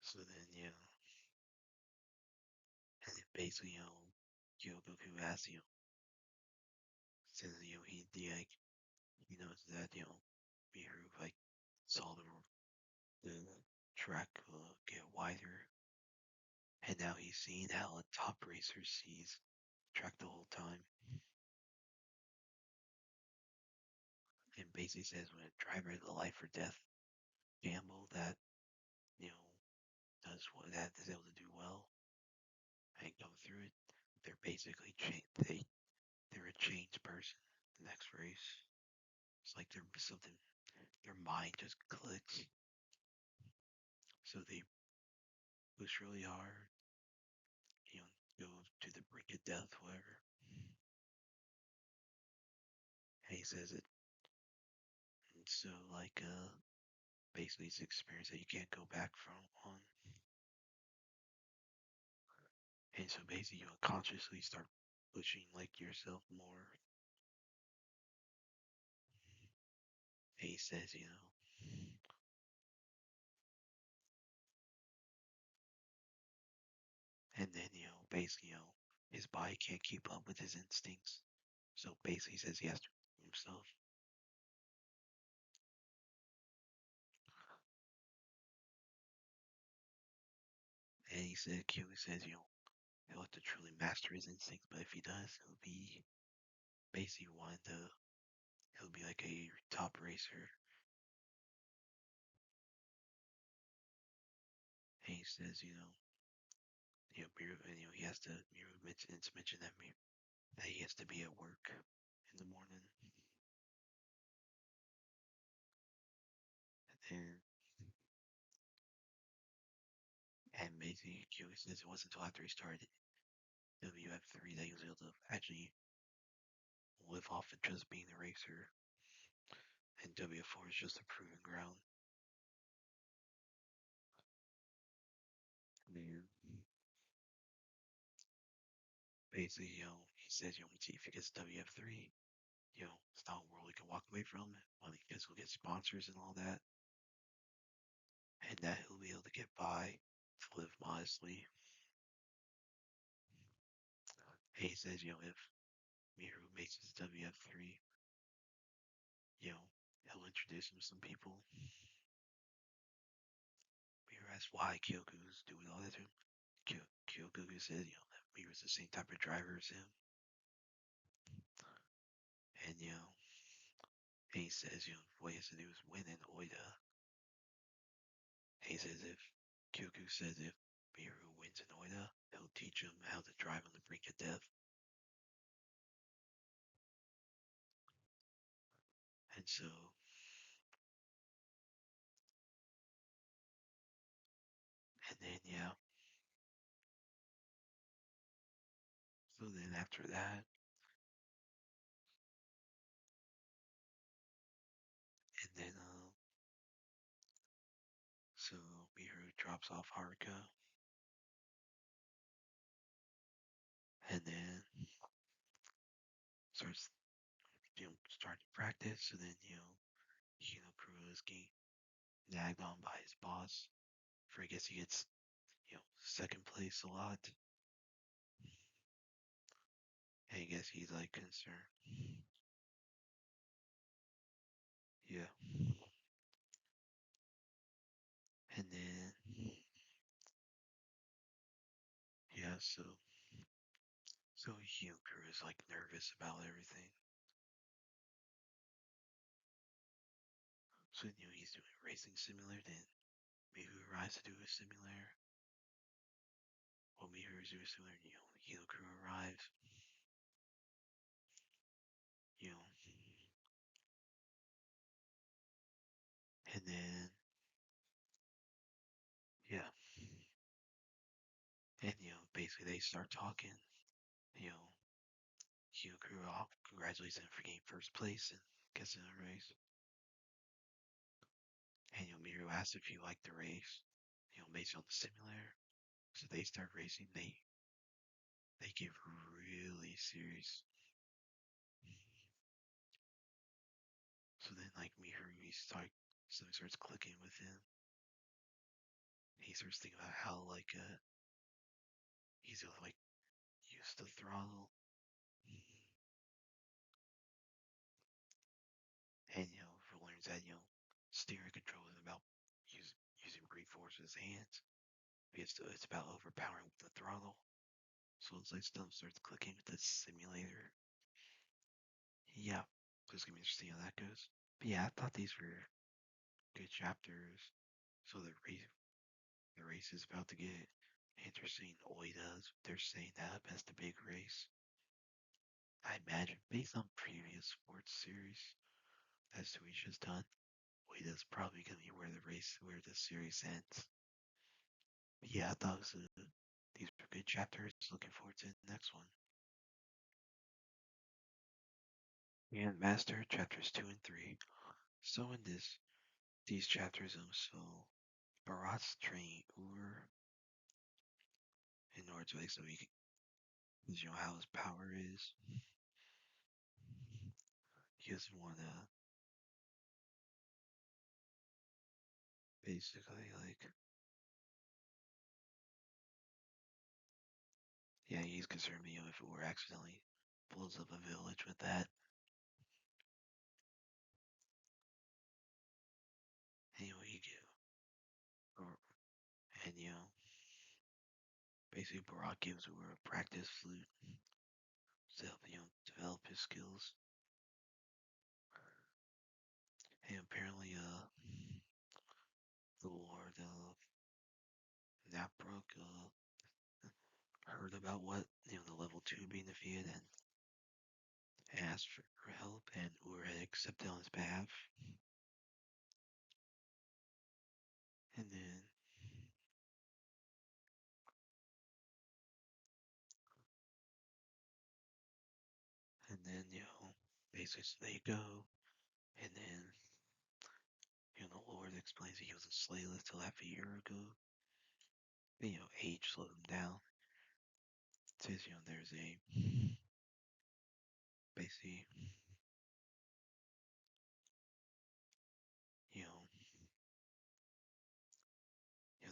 so then and then basically Goku asks says he knows that Miharu like saw the track get wider, and now he's seeing how a top racer sees the track the whole time, and basically says when a driver is a life or death gamble that you know does what that is able to do well and go through it, they're basically they're a changed person. The next race, it's like they're something. Their mind just clicks, so they push really hard. death, whatever. And he says it. And so, like, basically, it's an experience that you can't go back from on. And so, basically, you unconsciously start pushing, like, yourself more. And he says, and then, basically, his body can't keep up with his instincts. So, basically, he says he has to prove himself. And he said, Kiyoshi says, he'll have to truly master his instincts, but if he does, he'll be basically he'll be like a top racer. And he says, Miru, and he has to, Miru mention that he has to be at work in the morning. And basically, Kiyoshi says it wasn't until after he started WF3 that he was able to actually live off of just being a racer. And WF4 is just a proving ground. Man. Basically, he says, if he gets WF3, it's not a world he can walk away from. Well, he gets will get sponsors and all that. And that he'll be able to get by to live modestly. And he says, if Miru makes his WF3, he'll introduce him to some people. Miru asks why Kyoku's doing all that to him. Kyoku says, that Miru's the same type of driver as him. And, and he says, what he has to do is win in Oida. And he says Kyoku says if Miru wins in Oida, he'll teach him how to drive on the brink of death. And so, and then, so then after that, and then, so Miru drops off Haruka, and then starts, starting to practice, and then, Kuro is getting nagged on by his boss. For I guess he gets, second place a lot. And I guess he's like concerned. Yeah. And then, yeah, so Kuro is like nervous about everything. So he's doing a racing simulator, then Mihu arrives to do a simulator. Well, Mihu is doing a simulator, Kuro arrives. And then, yeah. And, basically they start talking. Kuro congratulates him for getting first place and gets in the race. And, Miru asks if you like the race, based on the simulator. So they start racing. They get really serious. So then, like, something starts clicking with him. He starts thinking about how, like, he's like used to throttle. And, learns that, steering control is about using brute force with his hands. It's about overpowering with the throttle. So it's like stuff starts clicking with the simulator. Yeah, so it's gonna be interesting how that goes. But yeah, I thought these were good chapters. So the race is about to get interesting. Oida's, they're saying that as the big race. I imagine based on previous sports series that Suisha's done, Oida's probably gonna be where the series ends. But yeah, I thought these were good chapters. Looking forward to the next one. And Master chapters 2 and 3. So in these chapters also Barat's training Ur in order to like so he can, how his power is. He doesn't wanna basically like yeah, he's concerned if it were accidentally blows up a village with that. Anyway, you do. Or, and basically Barat gives Ur a practice flute to help develop his skills. And apparently the Lord of Napruk heard about what the level 2 being defeated and asked for help, and Ur had accepted on his behalf. And then basically so they go, and then the Lord explains that he was a slaveless till half a year ago. But, age slowed him down. It says there's a basically you know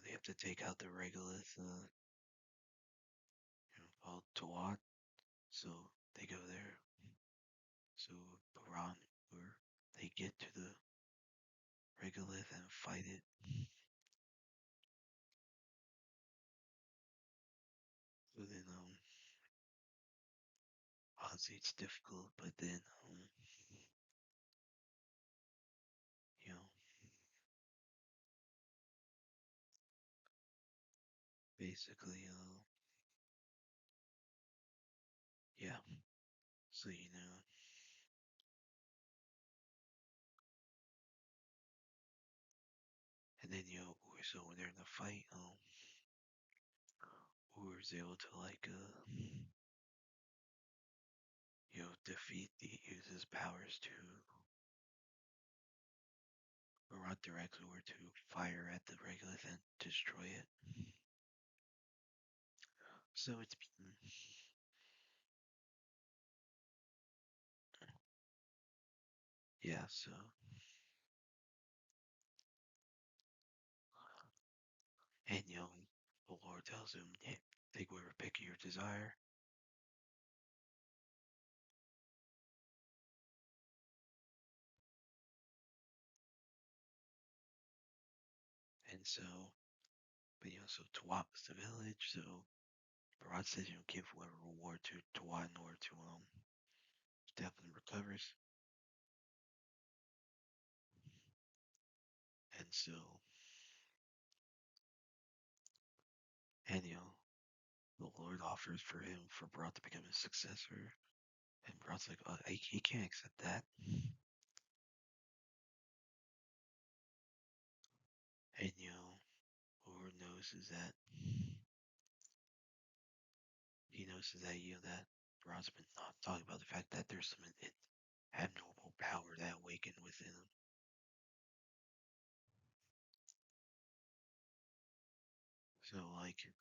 they have to take out the regolith called Tawat. So they go there. So Baran or they get to the regolith and fight it. So then obviously it's difficult, but then you know basically yeah. So and then so when they're in the fight, Ur's able to like defeat use his powers to Barat directs Ur to fire at the regolith and destroy it. So it's yeah. So and the Lord tells him, hey, take whatever pick your desire. And so, but so Tawat was the village. So Barat says, give whatever reward to Tawat in order to definitely recovers. And so, and the Lord offers for Barat to become his successor. And Barat's like, he can't accept that. And Ur knows is that he knows is that that Barat's been talking about the fact that there's some abnormal power that awakened within him. So like,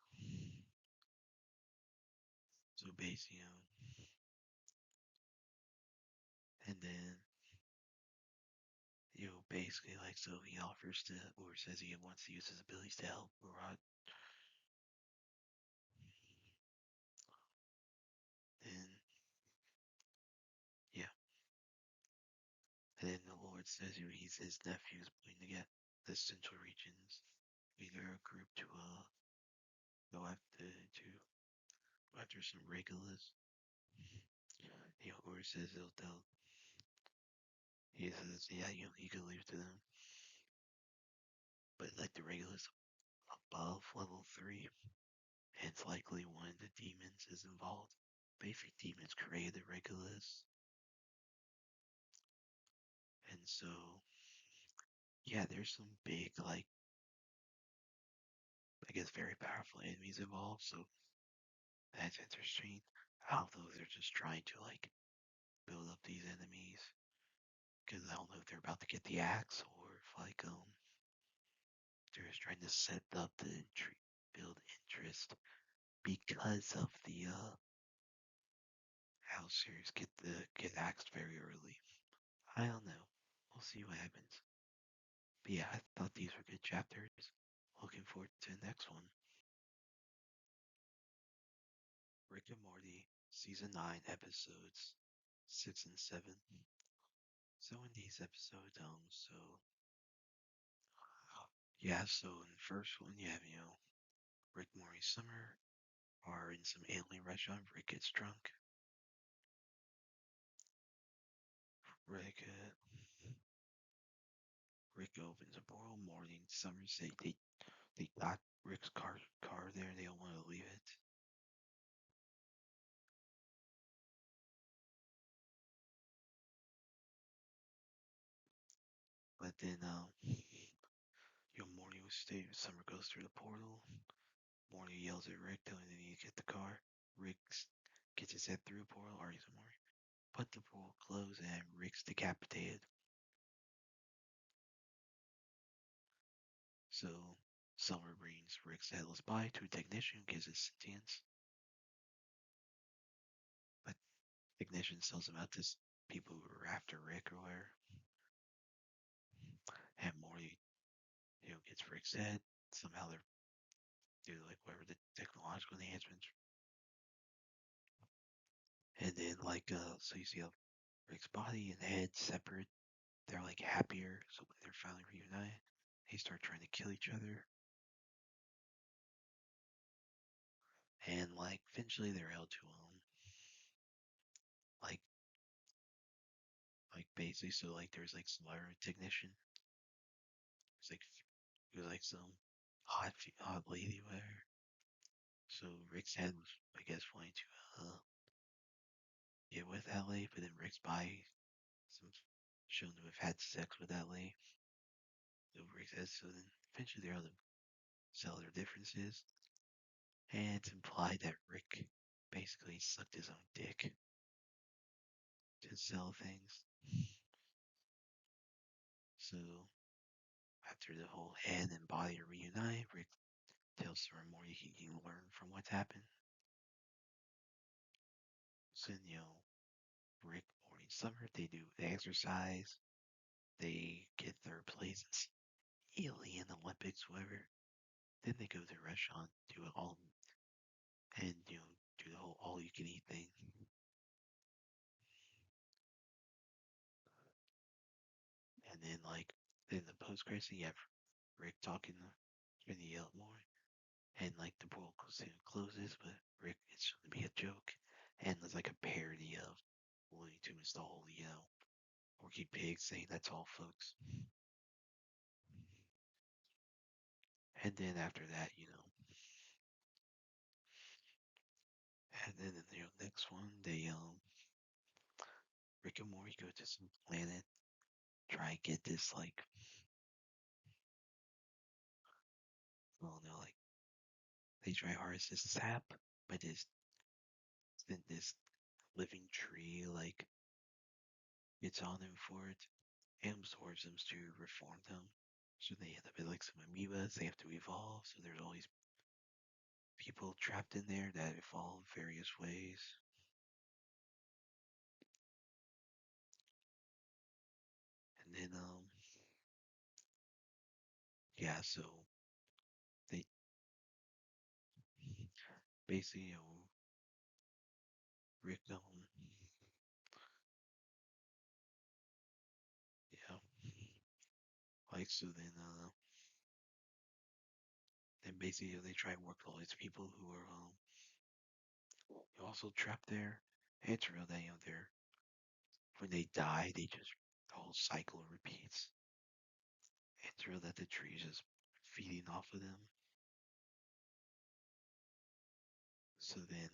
so basically, and then basically like so he offers to or says he wants to use his abilities to help Barat. And yeah, and then the Lord says he's his nephew's going to get the central regions, leader a group to go after some regulars. Or says they'll he says yeah you can leave to them, but like the regulars above level 3, it's likely one of the demons is involved. Basically, demons created the regulars. And so, yeah, there's some big, like, I guess, very powerful enemies involved. So that's interesting. Although they're just trying to, like, build up these enemies because I don't know if they're about to get the axe or if they're just trying to set up the build interest because of the how series get axed very early. I don't know. We'll see what happens. But yeah, I thought these were good chapters. Looking forward to the next one. Rick and Morty, Season 9, Episodes 6 and 7. So in these episodes, so in the first one you have, Rick, Morty, Summer are in some alien restaurant. Rick gets drunk. Rick, Rick opens a portal. Morty and Summer say they got Rick's car there. They don't want to leave it. But then, Morty was staying. Summer goes through the portal. Morty yells at Rick, telling him they need to get the car. Rick gets his head through the portal, argues with Morty. But the portal closed and Rick's decapitated. So Summer brings Rick's headless body to a technician who gives it sentience. But the technician tells him about this people who were after Rick or whatever. And Morty, gets Rick's head. Somehow they're do like whatever the technological enhancements. And then so you see Rick's body and head separate. They're like happier. So when they're finally reunited, they start trying to kill each other. And eventually they're able to like basically so there's some other technician. It's it was some hot lady whatever. So Rick's head was I guess wanting to get with that lady, but then Rick's body some shown to have had sex with that lady. So Rick's head so then eventually they're able to sell their differences. And it's implied that Rick basically sucked his own dick to sell things. So after the whole head and body reunite, Rick tells Summer Morty he can learn from what's happened. So then, Rick, Morty, Summer, they do the exercise. They get third place in Alien Olympics, whatever. Then they go to the restaurant, do it all, and do the whole all-you-can-eat thing. And then then the post-credits, you have Rick talking to the yell more, and the world closes, but Rick it's going to be a joke, and there's a parody of Looney Tunes, the whole Porky Pig saying that's all, folks. And then after that, and then in the next one, they Rick and Morty go to some planet, try and get this I don't know, they try to harvest this sap, but this living tree gets on them for it and absorbs them to reform them. So they end up as some amoebas. They have to evolve. So there's all these people trapped in there that evolve various ways. And then yeah, so they basically Rick yeah, so then basically they try and work with all these people who are also trapped there. And it's real that they're when they die they just the whole cycle repeats. It's real that the tree is just feeding off of them. So then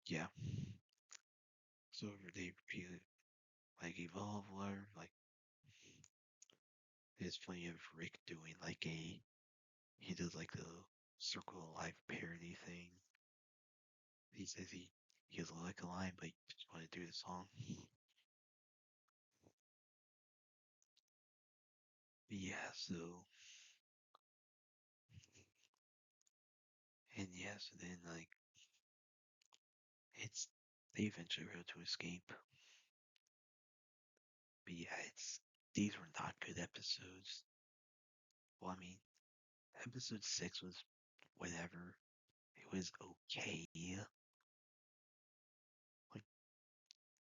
yeah. So they repeat it evolve or there's plenty of Rick doing he does the circle of life parody thing. He says he look like a lion, but he just want to do the song. But yeah, so and yeah, so then like it's they eventually were able to escape. But yeah, it's these were not good episodes. Well, I mean, episode 6 was whatever. It was okay. Like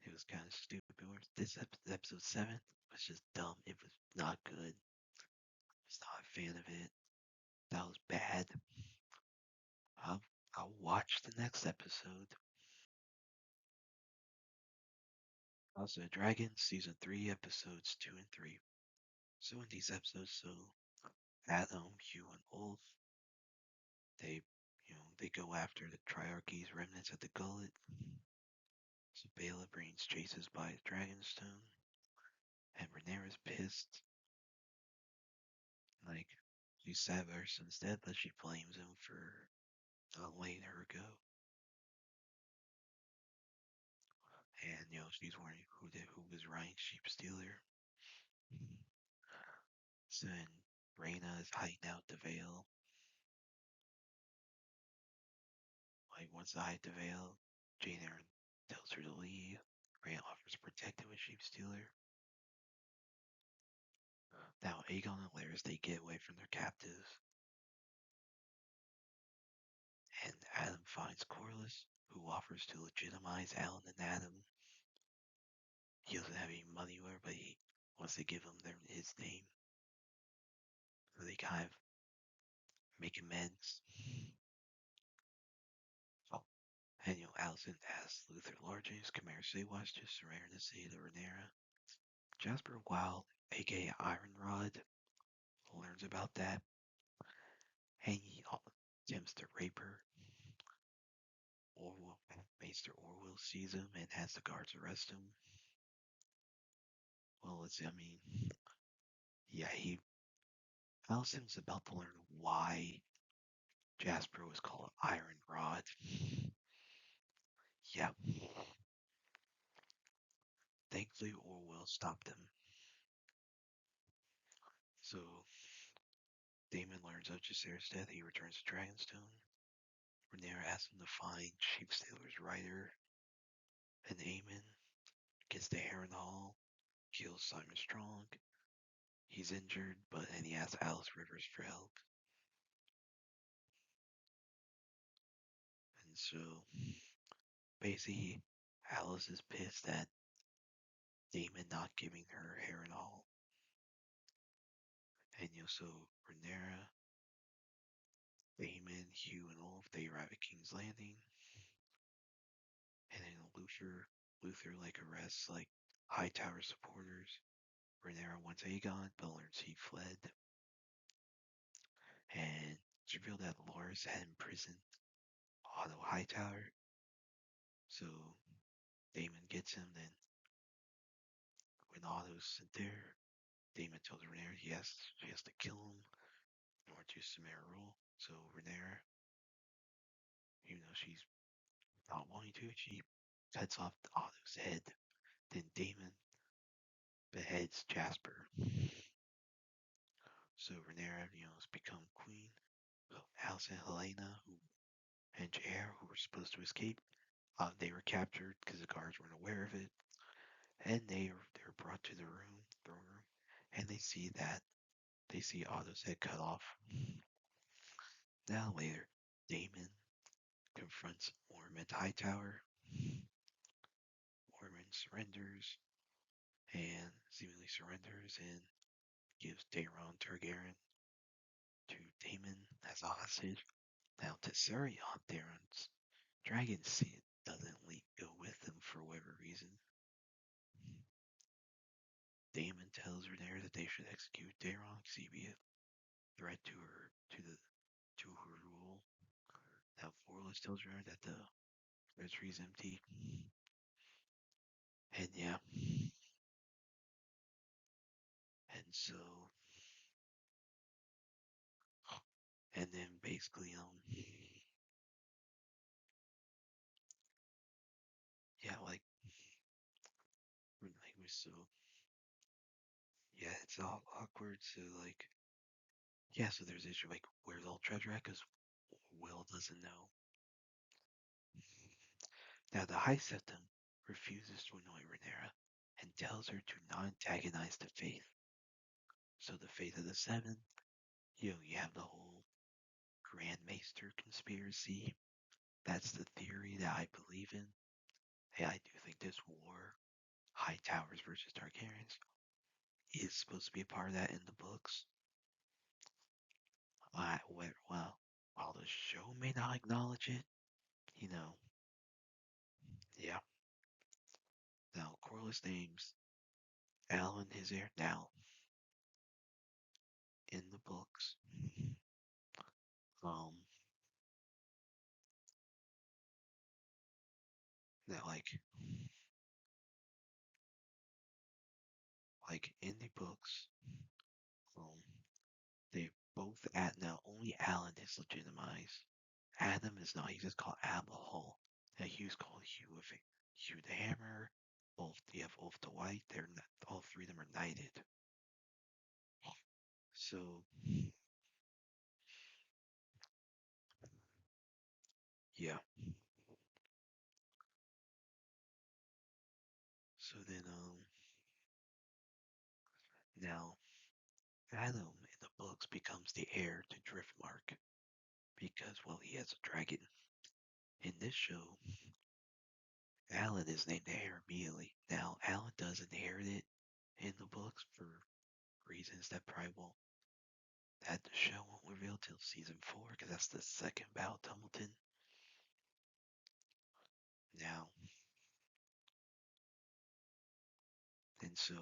it was kind of stupid. This episode 7 was just dumb. It was not good. I was not a fan of it. That was bad. I'll I'll watch the next episode. Also, Dragon season 3 episodes 2 and 3. So in these episodes, so Adam, Hugh, and Ulf, they they go after the Triarchy's remnants at the gullet. So Bela brings chases by the Dragonstone, and Rhaenyra's pissed. Like she's sad about her son's death, but she blames him for not letting her go. And she's wondering who was Ryan Sheepstealer. So then Rhaena is hiding out the Vale. Like once they hide the Vale, Jane Eyre tells her to leave. Rhaena offers to protect him with Sheepstealer. Now Aegon and Larys they get away from their captives. And Adam finds Corlys, who offers to legitimize Alan and Adam. He doesn't have any money with her, but he wants to give him his name. So they kind of make amends. Oh, and Allison asks Luther Larges, Khmer Saywatch to surrender the city to Rhaenyra. Jasper Wild, aka Ironrod, learns about that, and he attempts to rape her. Orwell, Maester Orwell sees him and has the guards arrest him. Well, let's see, I mean, yeah, Allison's about to learn why Jasper was called Iron Rod. Yeah. Thankfully, Orwell stopped him. So, Daemon learns of Jacaer's death. He returns to Dragonstone. Rhaenyra asks him to find Sheepstealer's rider. And Aemon gets to Harrenhal, kills Simon Strong. He's injured, and he asks Alice Rivers for help. And so, basically, Alice is pissed at Daemon not giving her Harrenhal. And so Rhaenyra, Daemon, Hugh, and Ulf, they arrive at King's Landing. And then Luther arrests Hightower supporters. Rhaenyra wants Aegon, but learns he fled. And it's revealed that Loras had imprisoned Otto Hightower. So Daemon gets him. Then when Otto's sent there, Daemon tells Rhaenyra she has to kill him in order to submit her rule. So Rhaenyra, even though she's not wanting to, she cuts off Otto's head. Then Daemon beheads Jasper. So Rhaenyra, has become queen. Alice and Helena, and Jair, who were supposed to escape, they were captured because the guards weren't aware of it, and they were brought to the throne room, and they see Otto's head cut off. Now later, Daemon confronts Ormond Hightower. Ormond seemingly surrenders, and gives Daeron Targaryen to Daemon as a hostage. Now Tessarion, Daeron's dragon seed, doesn't go with him for whatever reason. Daemon tells Rhaenyra that they should execute Daeron because he'd be a threat to her rule. Now Forless tells her that the treasury is empty. And yeah. And so and then basically So yeah, it's all awkward. So like, yeah, so there's issue like where's all treasure at? Because Will doesn't know. Now the High Septon refuses to annoy Rhaenyra and tells her to not antagonize the Faith. So the Faith of the Seven, you have the whole Grand Maester conspiracy. That's the theory that I believe in. Hey, I do think this war, High Towers versus Targaryens, is supposed to be a part of that in the books. Well, while the show may not acknowledge it, you know, yeah. Now, Corlys names Alan his heir now in the books. Um, that like in the books, um, they both at now only Alan is legitimized. Adam is not. He's just called Abahol. Now Hugh's called Hugh of Hugh the Hammer. Both you have Wolf the White. They're not, all three of them are knighted. So yeah. So then now Adam in the books becomes the heir to Driftmark because well he has a dragon. In this show, Alan is named the heir immediately. Now Alan does inherit it in the books for reasons that probably won't that the show won't reveal till season 4 because that's the second Battle Tumbleton. Now and so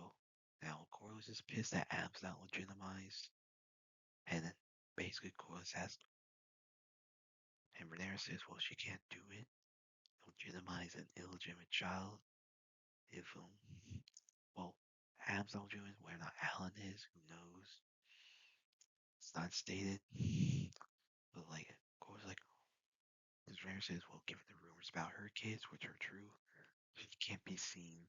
now Corlys is pissed that Ab's not legitimized, and then basically Corlys has and Rhaenyra says, well she can't do it, legitimize an illegitimate child if well Ab's not legitimate, where not Alan is, who knows? It's not stated, but like Corlys like because Rhaenyra says, well given the rumors about her kids which are true, she can't be seen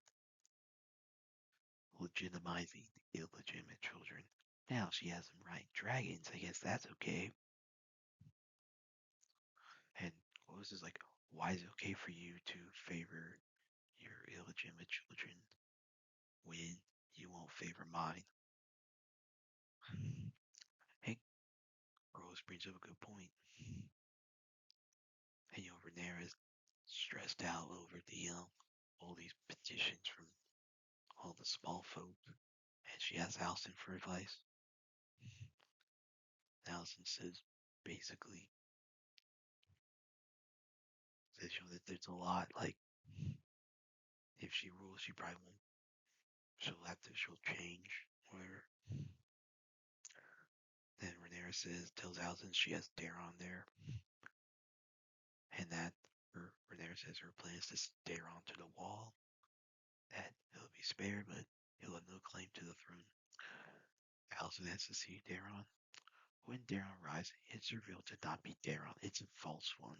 legitimizing illegitimate children. Now she has them ride dragons. I guess that's okay. And Lois is like, why is it okay for you to favor your illegitimate children when you won't favor mine? Hey, Rose brings up a good point. And Rhaenyra is stressed out over the all these petitions from all the small folk, and she asks Alison for advice. Alison says basically says that there's a lot like if she rules, she probably won't. She'll change whatever. Then Rhaenyra tells Alison she has Daron there, and that Rhaenyra says her plan is to stare onto the wall. That he'll be spared, but he'll have no claim to the throne. Alison has to see Daron. When Daron arrives, it's revealed to not be Daron. It's a false one.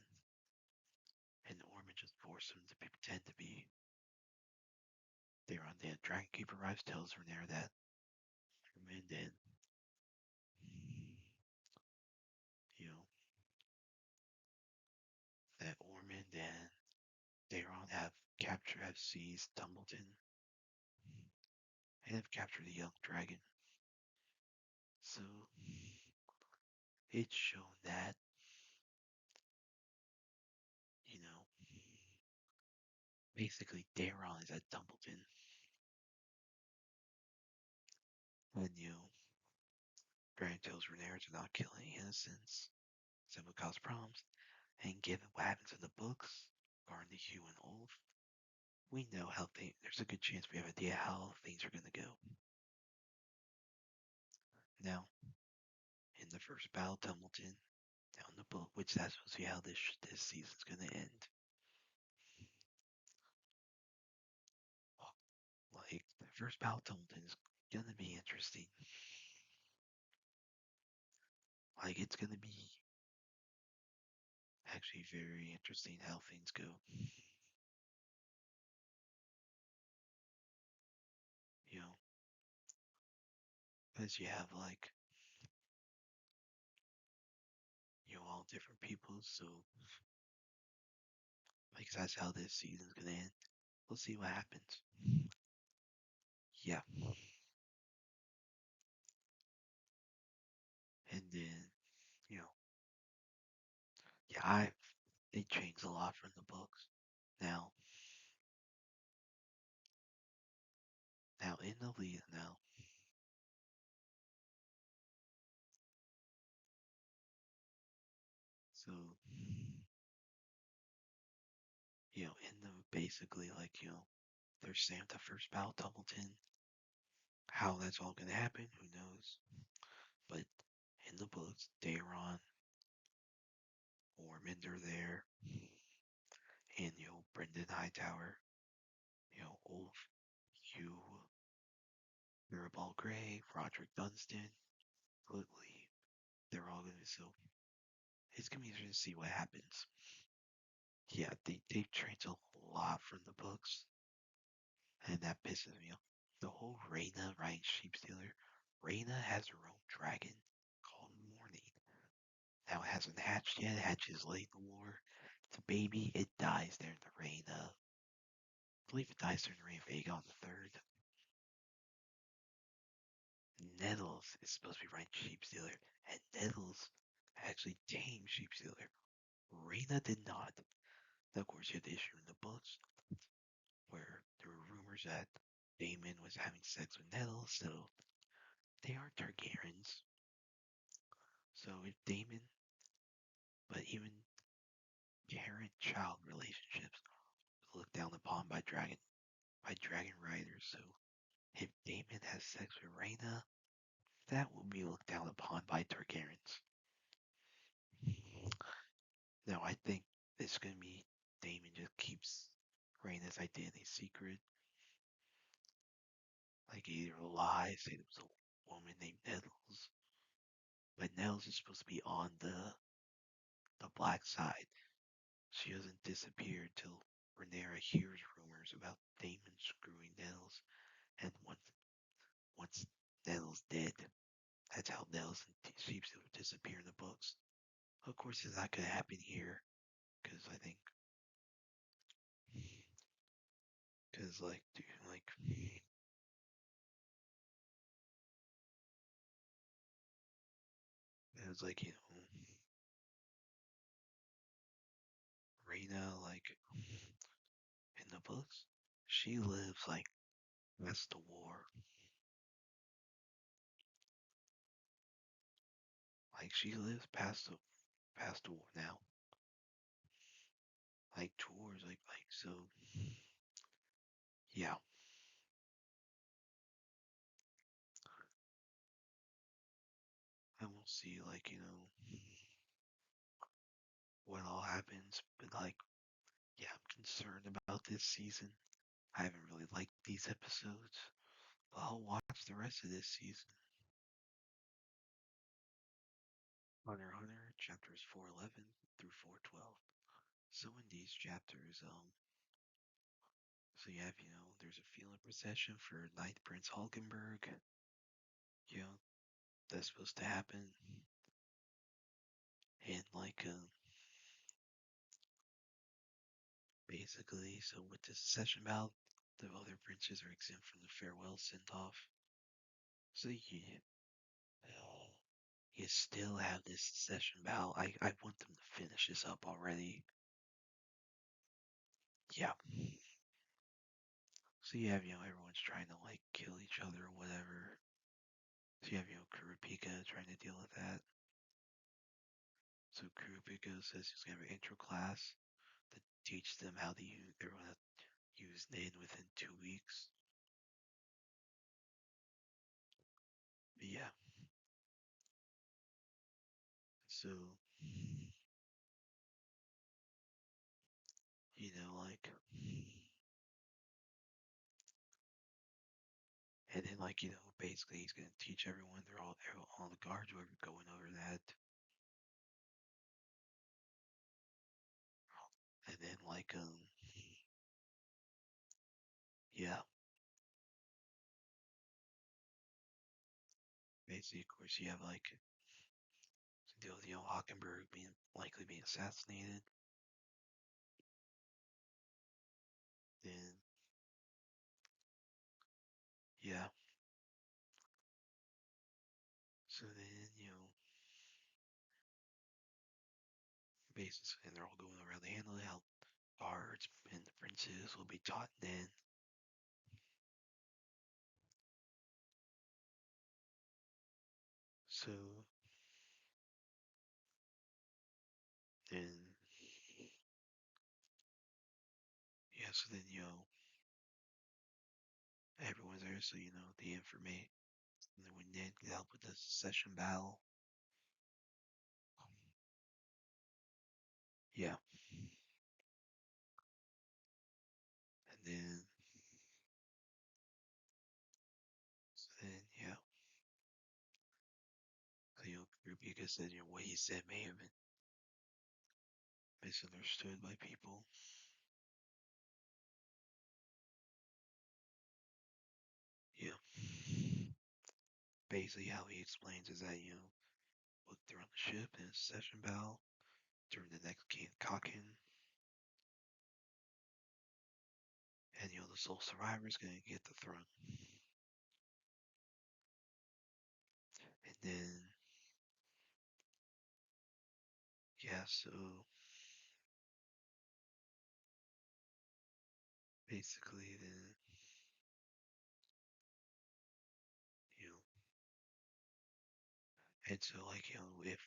And Ormond just forced him to pretend to be Daron. Then Dragonkeeper arrives, tells Rhaenyra that Ormond and you know that Ormond and Daron have seized Tumbleton and have captured a young dragon. So it's shown that, basically Daron is at Tumbleton. And, Dragon tells Rhaenyra to not kill any innocents. Some would cause problems. And given what happens in the books, regarding the Hugh and Ulf, we know there's a good chance we have an idea how things are going to go. Now, in the first battle, Tumbleton, down the book, which that's supposed to be how this season's going to end. Like, the first battle, Tumbleton is going to be interesting. Like, it's going to be actually very interesting how things go. because you have like all different people. So like that's how this season's gonna end. We'll see what happens. Yeah, and then you know, yeah, they changed a lot from the books. Now, now in the lead now, so in the basically like they're saying the first battle Tumbleton. How that's all gonna happen, who knows? But in the books, Daron, Ormond are there, and Brendan Hightower, Ulf, Hugh, Mirabal Gray, Roderick Dunstan, Woodley. They're all gonna so it's gonna be interesting to see what happens. Yeah, they've changed a lot from the books, and that pisses me off. The whole Reyna riding Sheep Stealer. Reyna has her own dragon called Morning. Now it hasn't hatched yet. It hatches late in the war. It's a baby. It dies there in the rain. I believe it dies during the reign of Aegon the Third. Nettles is supposed to be riding Sheep Stealer, and Nettles actually tamed Sheep Stealer. Reyna did not. Now, of course, you had the issue in the books where there were rumors that Daemon was having sex with Nettles, so they are Targaryens. So if Daemon, but even parent-child relationships looked down upon by dragon riders. So if Daemon has sex with Reyna, that will be looked down upon by Targaryens. Now I think it's gonna be Daemon just keeps Reyna's identity secret. Like either lie, say there was a woman named Nettles, but Nettles is supposed to be on the black side. She doesn't disappear until Rhaenyra hears rumors about Daemon screwing Nettles, and once Nettles dead, that's how Nettles and Sheep's would disappear in the books. Of course, it's not gonna happen here, because I think, because like, dude, like, it was like Reyna, like in the books, she lives like past the war. Like she lives past the war now. Like tours, like so. Yeah, I will see like what all happens, but like yeah, I'm concerned about this season. I haven't really liked these episodes, but I'll watch the rest of this season. Hunter x Hunter chapters 411 through 412. So in these chapters, so you have, there's a feeling procession for Ninth Prince Hulkenberg. You know, that's supposed to happen. And like, basically, so with this session about the other princes are exempt from the farewell send off. So you still have this session battle. I want them to finish this up already. Yeah. So you have, everyone's trying to like kill each other or whatever. So you have, Kurapika trying to deal with that. So Kurapika says he's gonna have an intro class to teach them how to use everyone to use Nin within 2 weeks. But yeah. So like and then like, basically he's gonna teach everyone they're all the guards were going over that. And then like yeah. basically, of course, you have like to deal with Hockenberg being likely being assassinated. Then yeah, so then basically, and they're all going around the handle how guards and the princes will be taught then. So then yeah, so then everyone's there, so the information. And then when Ned can help with the secession battle. Yeah. And then yeah. So Rubika said what he said may have been misunderstood by people. Yeah. Basically how he explains is that, look, they're on the ship in a secession battle during the next King Kakin. And the sole survivor is gonna get the throne. And then yeah, so basically then you know and so like if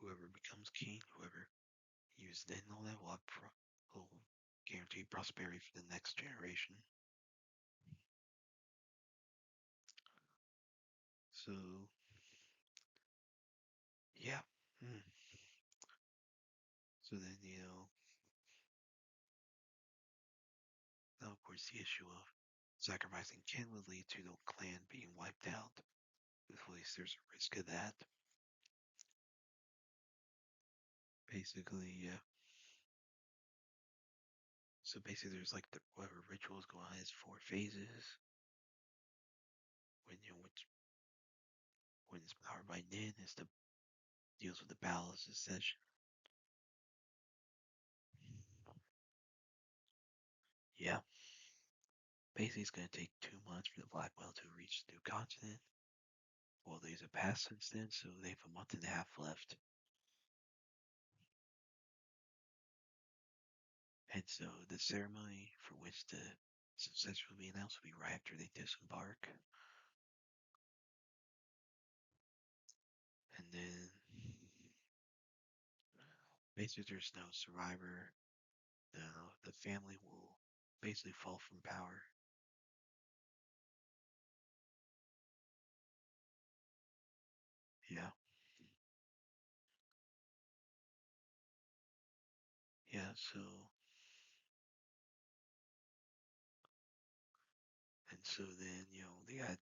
whoever becomes king, whoever use then all that will guarantee prosperity for the next generation. So yeah. So then now of course the issue of sacrificing kin would lead to the clan being wiped out. At least there's a risk of that. Basically, yeah. So basically, there's like the whatever rituals go on is 4 phases. When when it's powered by Nin, is the deals with the battle of secession. Yeah. Basically, it's gonna take 2 months for the Black Whale to reach the new continent. Well, there's a past since then, so they have a month and a half left. And so the ceremony for which the success will be announced will be right after they disembark. And then basically there's no survivor. The family will basically fall from power. Yeah. Yeah, so and so then, they got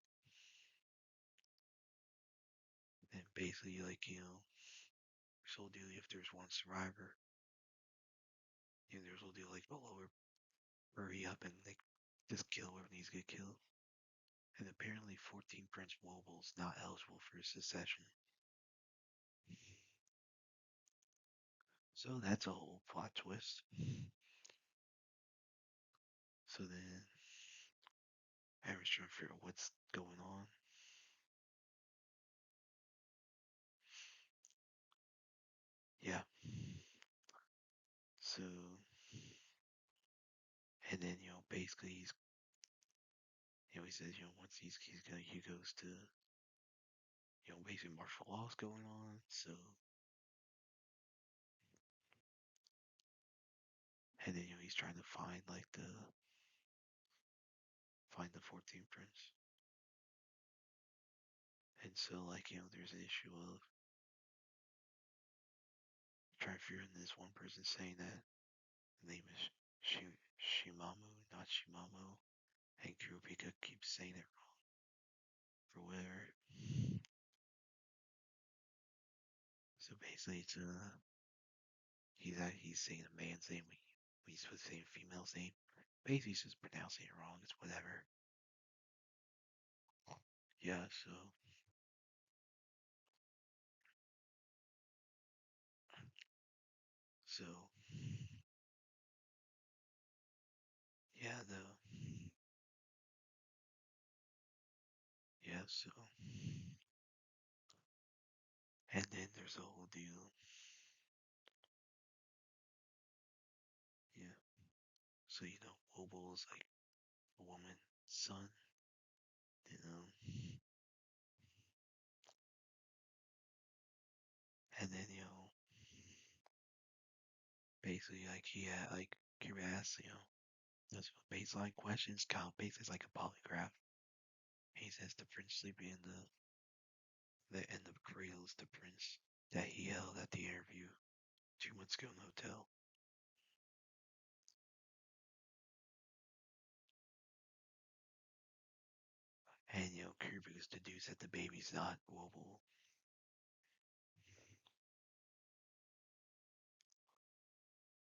and basically like, so deal if there's one survivor, there's a deal like well over hurry up and they just kill whoever needs to get killed. And apparently 14 Prince Mobile's not eligible for secession. So that's a whole plot twist. So then I was trying to figure out what's going on. Yeah. So and then, basically he says, once he goes to basically martial law's going on. So and then he's trying to find like find the 14th prince. And so like there's an issue of trying to figure out this one person saying that the name is Shimamu, not Shimamo, and Kurupika keeps saying it wrong for whatever. So basically, it's he's saying a man's name when he's supposed to say a female's name. Basically, he's just pronouncing it wrong. It's whatever. Yeah. So so and then there's a whole deal. Yeah. So Obel is like a woman's son, you know, and then basically like he had like curiosity, those baseline questions count basically like a polygraph. He says the prince sleeping in the end of cradle is the prince that he held at the interview 2 months ago in the hotel. And Kirby's deduced that the baby's not Wobble.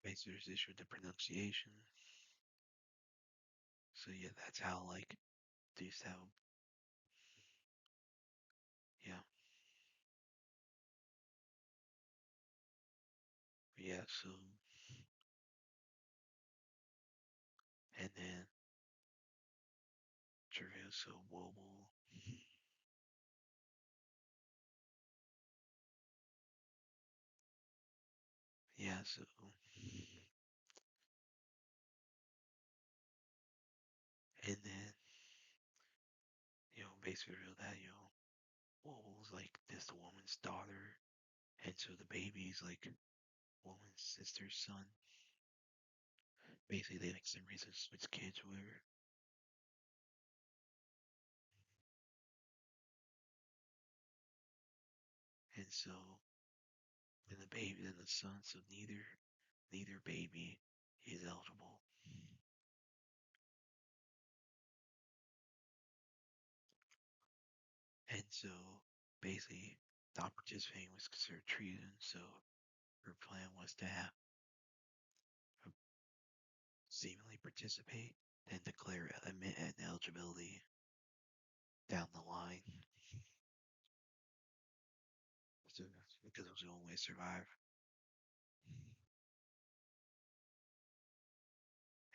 Basically, there's issue with the pronunciation. So yeah, that's how like Deuce how yeah. Yeah, so and then Traverso Wobble. Yeah, so and then basically reveal that Wobble's like this woman's daughter, and so the baby's like woman's sister's son. Basically, they like some reason switch kids, or whatever. And so then the baby, then the son, so neither baby is eligible. And so basically, not participating was considered treason. So her plan was to have seemingly participate, then declare admit ineligibility down the line. So, because it was the only way to survive.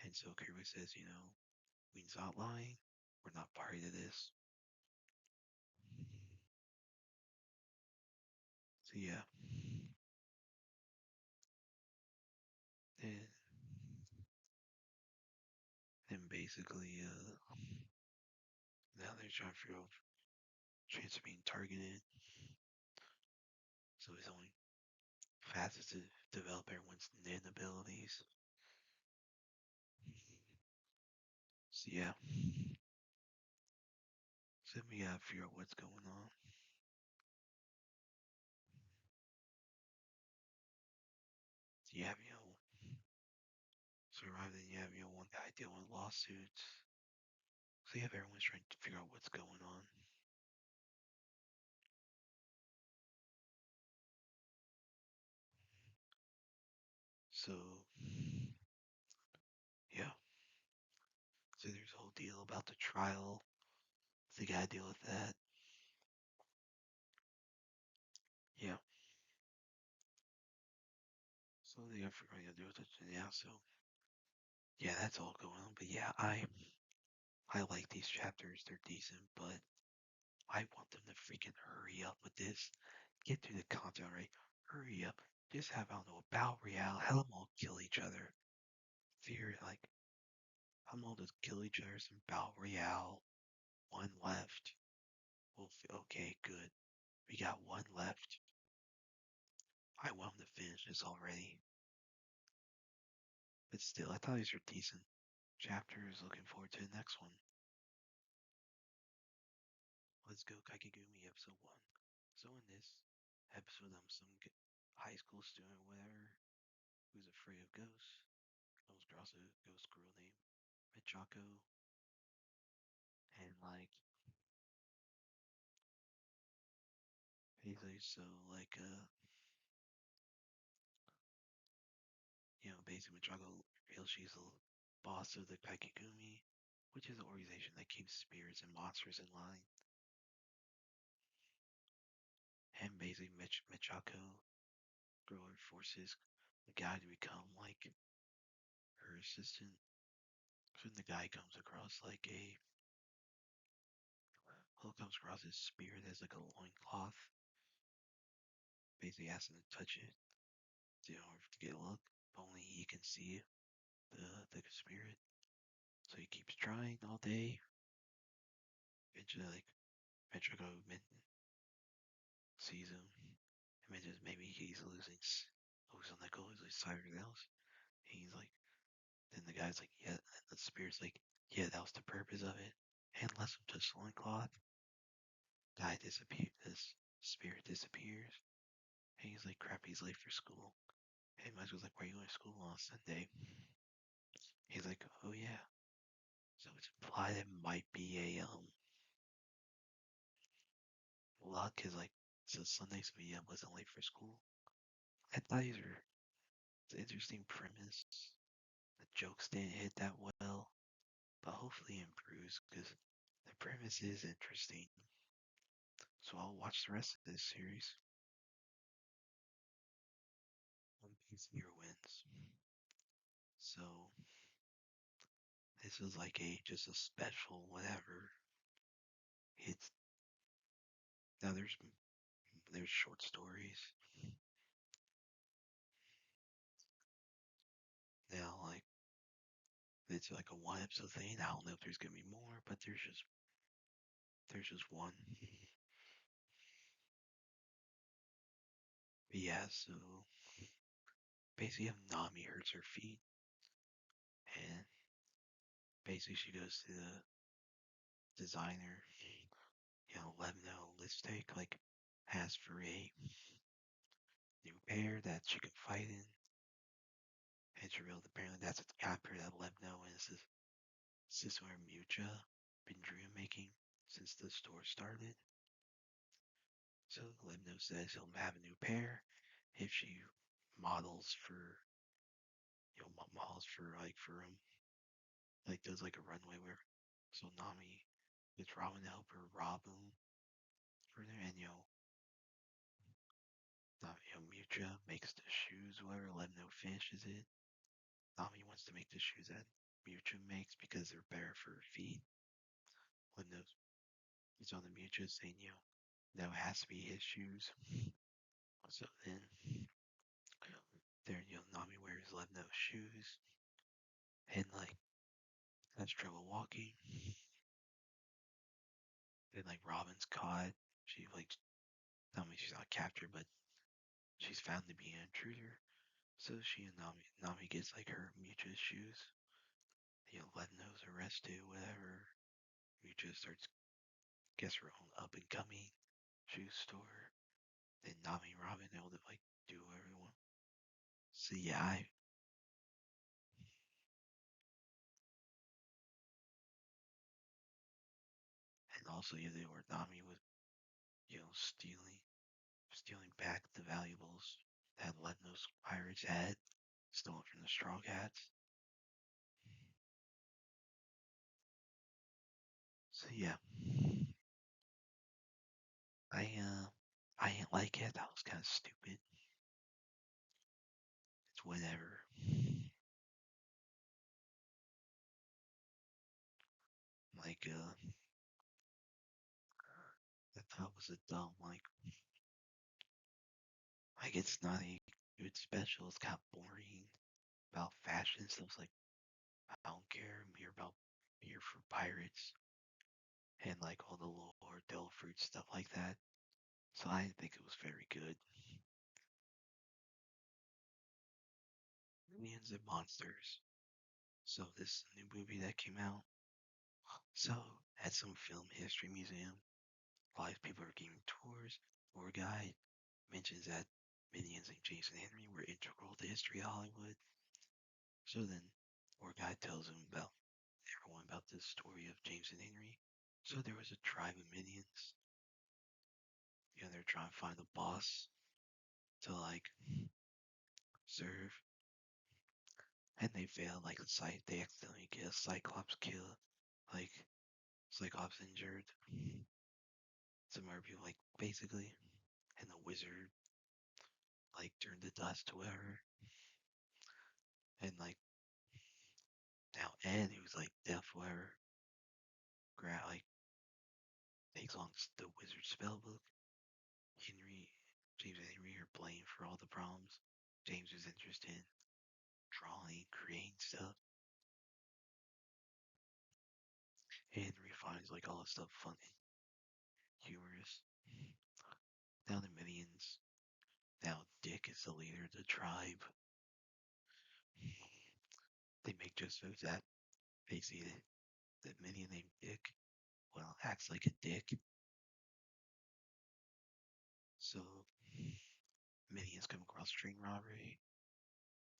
And so Kirby says, we's not lying. We're not party to this. So yeah. And then basically, now they're trying to figure out chance of being targeted. So his only path is to develop everyone's nin abilities. So yeah. So we gotta figure out what's going on. So you have, survive, then you have, one guy dealing with lawsuits. So you have everyone's trying to figure out what's going on. So yeah. So there's a whole deal about the trial. So you gotta deal with that. Yeah. So they gotta figure out how to deal with it. Yeah, so yeah, that's all going on. But yeah, I like these chapters. They're decent, but I want them to freaking hurry up with this. Get through the content, right? Hurry up. Just have, I don't know, Battle Royale. Have them all kill each other. Fear, like, have them all just kill each other. Some Battle Royale. One left. Okay, good. We got one left. I want them to finish this already. But still, I thought these were decent chapters. Looking forward to the next one. Let's go Kaikigumi episode 1. So in this episode, I'm some high school student, whatever, who's afraid of ghosts. Comes across a ghost girl named Michako, and like basically, so like basically Michako feels she's the boss of the Kaikigumi, which is an organization that keeps spirits and monsters in line. And basically, Michako girl forces the guy to become like her assistant. So the guy comes across like Hill comes across his spirit as like a loincloth. Basically asking to touch it in order to get luck. Only he can see the spirit. So he keeps trying all day. Eventually go sees him. And mentions maybe he's losing like losing sight or else. He's like, then the guy's like, yeah. And the spirit's like, yeah, that was the purpose of it. And lets him touch the loincloth. Guy disappears. This spirit disappears. And he's like, crap, he's late for school. And Michael's like, why are you going to school on Sunday? He's like, oh yeah. So it's implied it might be a luck is like, so Sunday, so he wasn't late for school. I thought it's an interesting premise. The jokes didn't hit that well, but hopefully it improves because the premise is interesting. So I'll watch the rest of this series. Piece Heroines. So this is like just a special whatever. It's now there's short stories. Now like it's like a one episode thing. I don't know if there's gonna be more, but there's just one. But yeah, so basically Nami hurts her feet and basically she goes to the designer, let him know lipstick like has for a new pair that she can fight in. And she revealed apparently that's a capper that let him know is this sister Mucha been dream making since the store started. So Lemno says he'll have a new pair if she models for like does like a runway where so Nami gets Robin to help her rob him for there and Mucha makes the shoes whatever Lemno finishes it. Nami wants to make the shoes that Mucha makes because they're better for her feet. Lemno's it's on the Mucha saying that has to be his shoes. So then there Nami wears Lemno's shoes and like has trouble walking. Then like Robin's caught. She like I mean she's not captured, but she's found to be an intruder. So she and Nami gets like her Mucha's shoes. Ledno's arrested, whatever. Mucha starts gets her own up and coming shoe store. Then Nami and Robin able to like do whatever they want. So yeah, and also they were Nami was stealing back the valuables that Ledno's pirates had stolen from the Straw Cats. So yeah, I didn't like it. That was kind of stupid. It's whatever. Like I thought it was a dumb like it's not a good special. It's kind of boring about fashion stuff. Like I don't care. I'm here for pirates and like all the lore, devil fruit stuff like that. So I didn't think it was very good. Aliens and Monsters. So this new movie that came out. So at some film history museum, a lot of people are giving tours. Or a guy mentions that Minions and Jason Henry were integral to history of Hollywood. So then, or a guy tells him about everyone about the story of James and Henry. So there was a tribe of Minions. They're trying to find a boss to like serve, and they fail. Like they accidentally get a Cyclops kill, like Cyclops injured. Some other people like basically, and the wizard like turned to dust, whoever, and like now Ed, who's like deaf, whoever, like takes along the wizard spellbook. James and Henry are blamed for all the problems. James is interested in drawing, creating stuff. Henry finds like all this stuff funny, humorous. Now the minions. Now Dick is the leader of the tribe. They make jokes about that. They see the minion named Dick, well, acts like a dick. So minions come across string robbery,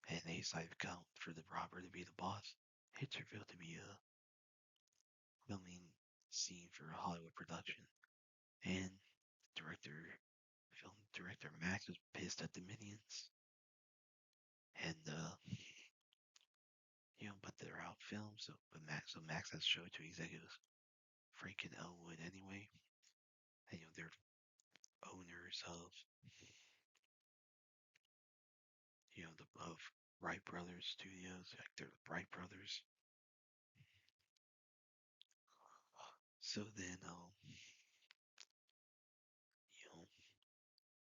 and they decide to count for the robber to be the boss. It's revealed to be a filming scene for a Hollywood production, and film director Max was pissed at the minions, and but they're out filmed, so Max has to show it to executives, Frank and Elwood anyway, and they're owners of of Wright Brothers Studios, like they're the Wright Brothers. So then,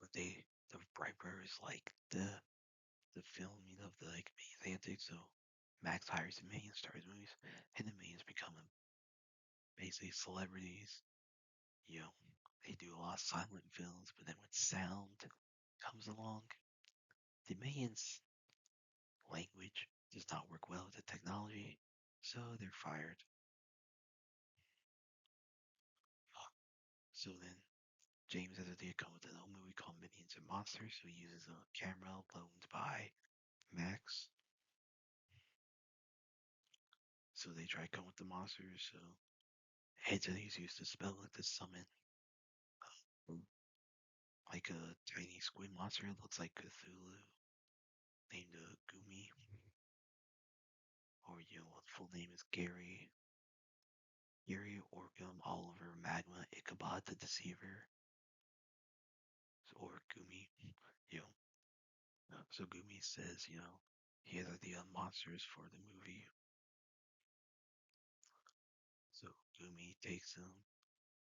but the Wright Brothers like the filming of the like main antics, so Max hires the minions, stars movies, and the minions become basically celebrities. They do a lot of silent films, but then when sound comes along, the minions' language does not work well with the technology, so they're fired. So then James has a idea to come with a little movie called Minions and Monsters, so he uses a camera loaned by Max. So they try to come with the monsters, so entities used to spell like to summon like a tiny squid monster that looks like Cthulhu, named Gumi, or full name is Gary Orgum Oliver Magma Ichabod the Deceiver, or Gumi. So Gumi says, he has the monsters for the movie. So Gumi takes them,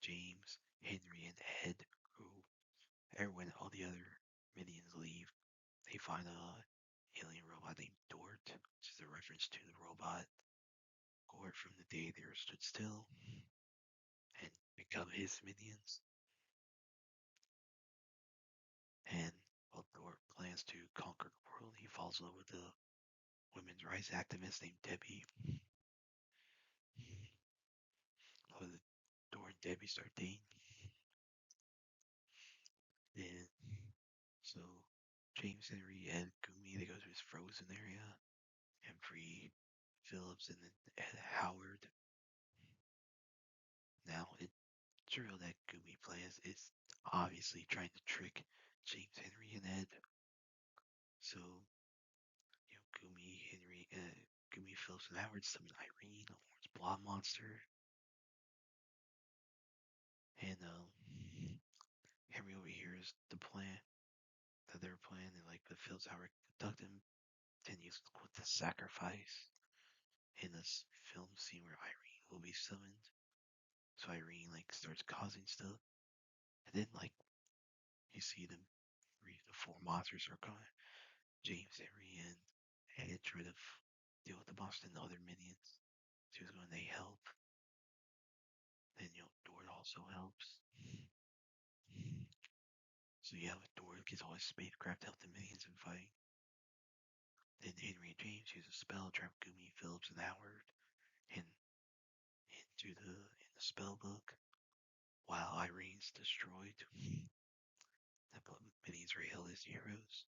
James, Henry, and Ed, who, when all the other minions leave, they find a alien robot named Dort, which is a reference to the robot Gort from the day they were stood still, and become his minions. And while Dort plans to conquer the world, he falls in love with a women's rights activist named Debbie. So Dort and Debbie start dating. And so James, Henry, and Gumi, they go to his frozen area and free Phillips and then Ed Howard. Now, it's real that Gumi plans is obviously trying to trick James, Henry, and Ed. So, Gumi, Phillips, and Howard summon Irene, a orange blob monster. And, Henry overhears the plan that they're planning, and like, but Phillips, Howard conduct him, continues with the sacrifice in this film scene where Irene will be summoned. So Irene like starts causing stuff, and then like you see them, the four monsters are coming. James, Henry, and Ed try to deal with the monster and the other minions. So when they help, then Dort also helps. So with Dort gets all his spacecraft to help the minions in fighting. Then Henry and James use a spell to trap Gumi, Phillips, and Howard in the spell book, while Irene's destroyed. The minions are hailed as heroes.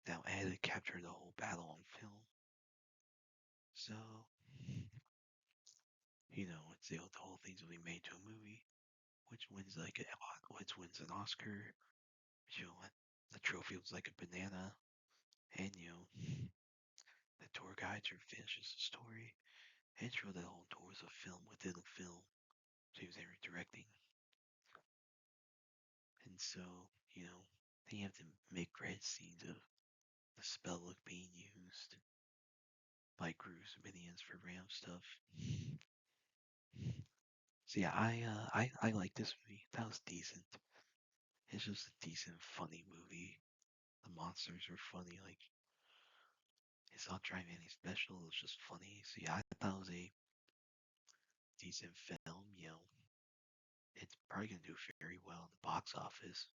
Now Ed had captured the whole battle on film. So, it's the whole thing's will be made to a movie, which wins an Oscar. The trophy was like a banana, and the tour guide finishes the story. And it's the whole tour is a film within a film. James Henry directing, and so they have to make great scenes of the spell book being used by Gru's minions for random stuff. So yeah, I like this movie. That was decent. It's just a decent, funny movie. The monsters are funny. Like it's not trying anything special. It's just funny. So yeah, I thought it was a decent film. It's probably gonna do very well in the box office.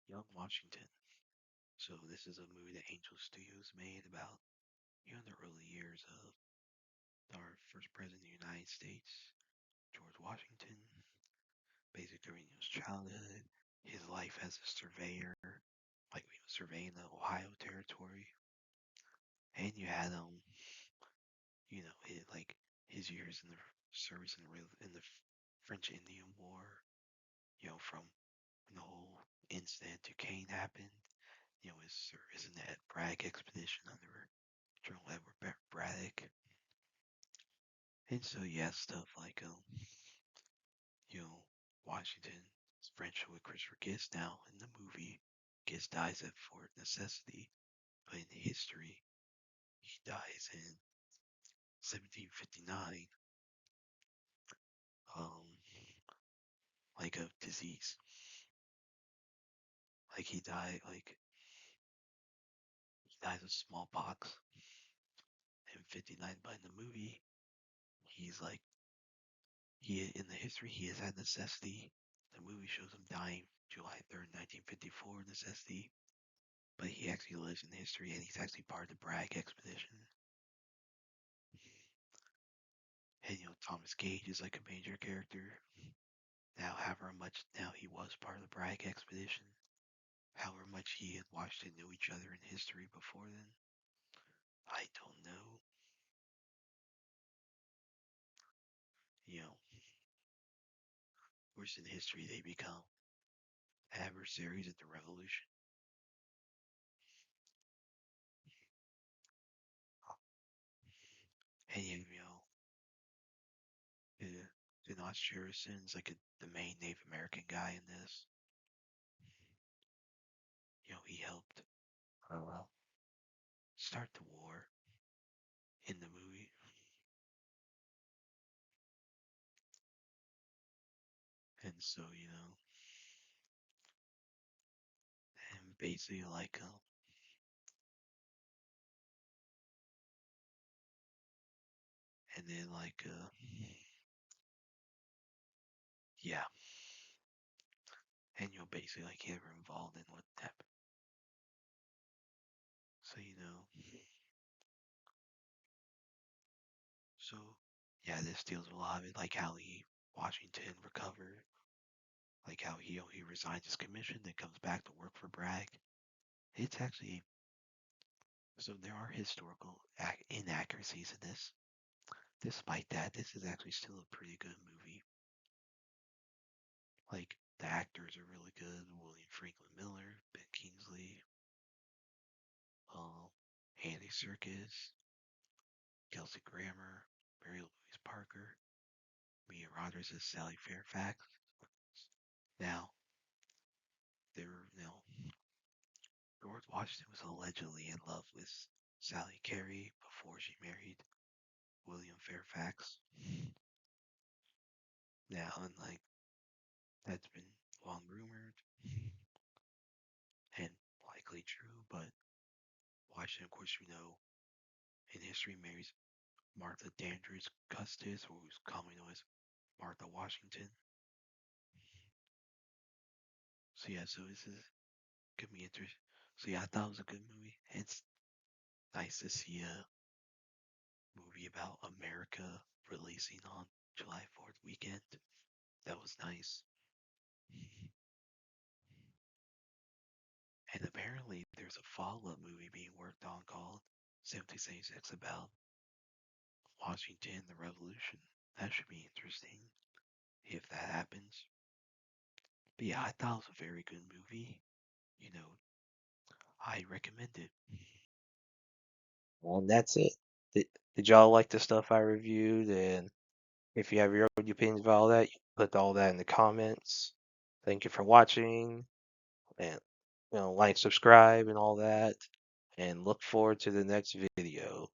Young Washington. So this is a movie that Angel Studios made about in the early years of our first president of the United States, George Washington. Basically during his childhood, his life as a surveyor, like he was surveying the Ohio territory, and you had like his years in the service in the French Indian War, from when the whole incident Duquesne happened, his service in that Bragg expedition under General Edward Braddock. And so yeah, stuff like you know, Washington's friendship with Christopher Guest now in the movie. Guest dies at Fort Necessity, but in history, he dies in 1759, um, like of disease. Like he dies of smallpox in 59, but in the movie, he's like, in the history, he is at Necessity. The movie shows him dying July 3rd, 1954, Necessity, but he actually lives in history and he's actually part of the Bragg expedition. And Thomas Gage is like a major character. Now he was part of the Bragg expedition. However much he and Washington knew each other in history before then, I don't know. You know, of course in history they become adversaries at the revolution. And Dinos Harrison's like the main Native American guy in this. He helped start the war in the movie. And so, and basically like and then like yeah. And basically like get involved in what happened. So so yeah, this deals with a lot of it, like how Washington recovered, like how he resigns his commission, then comes back to work for Bragg. It's actually so there are historical inaccuracies in this. Despite that, this is actually still a pretty good movie. Like the actors are really good. William Franklin Miller, Ben Kingsley, um, Andy Serkis, Kelsey Grammer, Mary Louise Parker, Mia Rogers as Sally Fairfax. Now, George Washington was allegedly in love with Sally Carey before she married William Fairfax. Now, and like that's been long rumored and likely true, but Washington, of course, in history marries Martha Dandridge Custis, who's commonly known as Martha Washington. So yeah, so this is gonna be interesting. So yeah, I thought it was a good movie. It's nice to see a movie about America releasing on July 4th weekend. That was nice. And apparently there's a follow-up movie being worked on called 1776 about Washington, the Revolution. That should be interesting if that happens. But yeah, I thought it was a very good movie. You know, I recommend it. And that's it. Did y'all like the stuff I reviewed? And if you have your own opinions about all that, you can put all that in the comments. Thank you for watching, and like, subscribe, and all that. And look forward to the next video.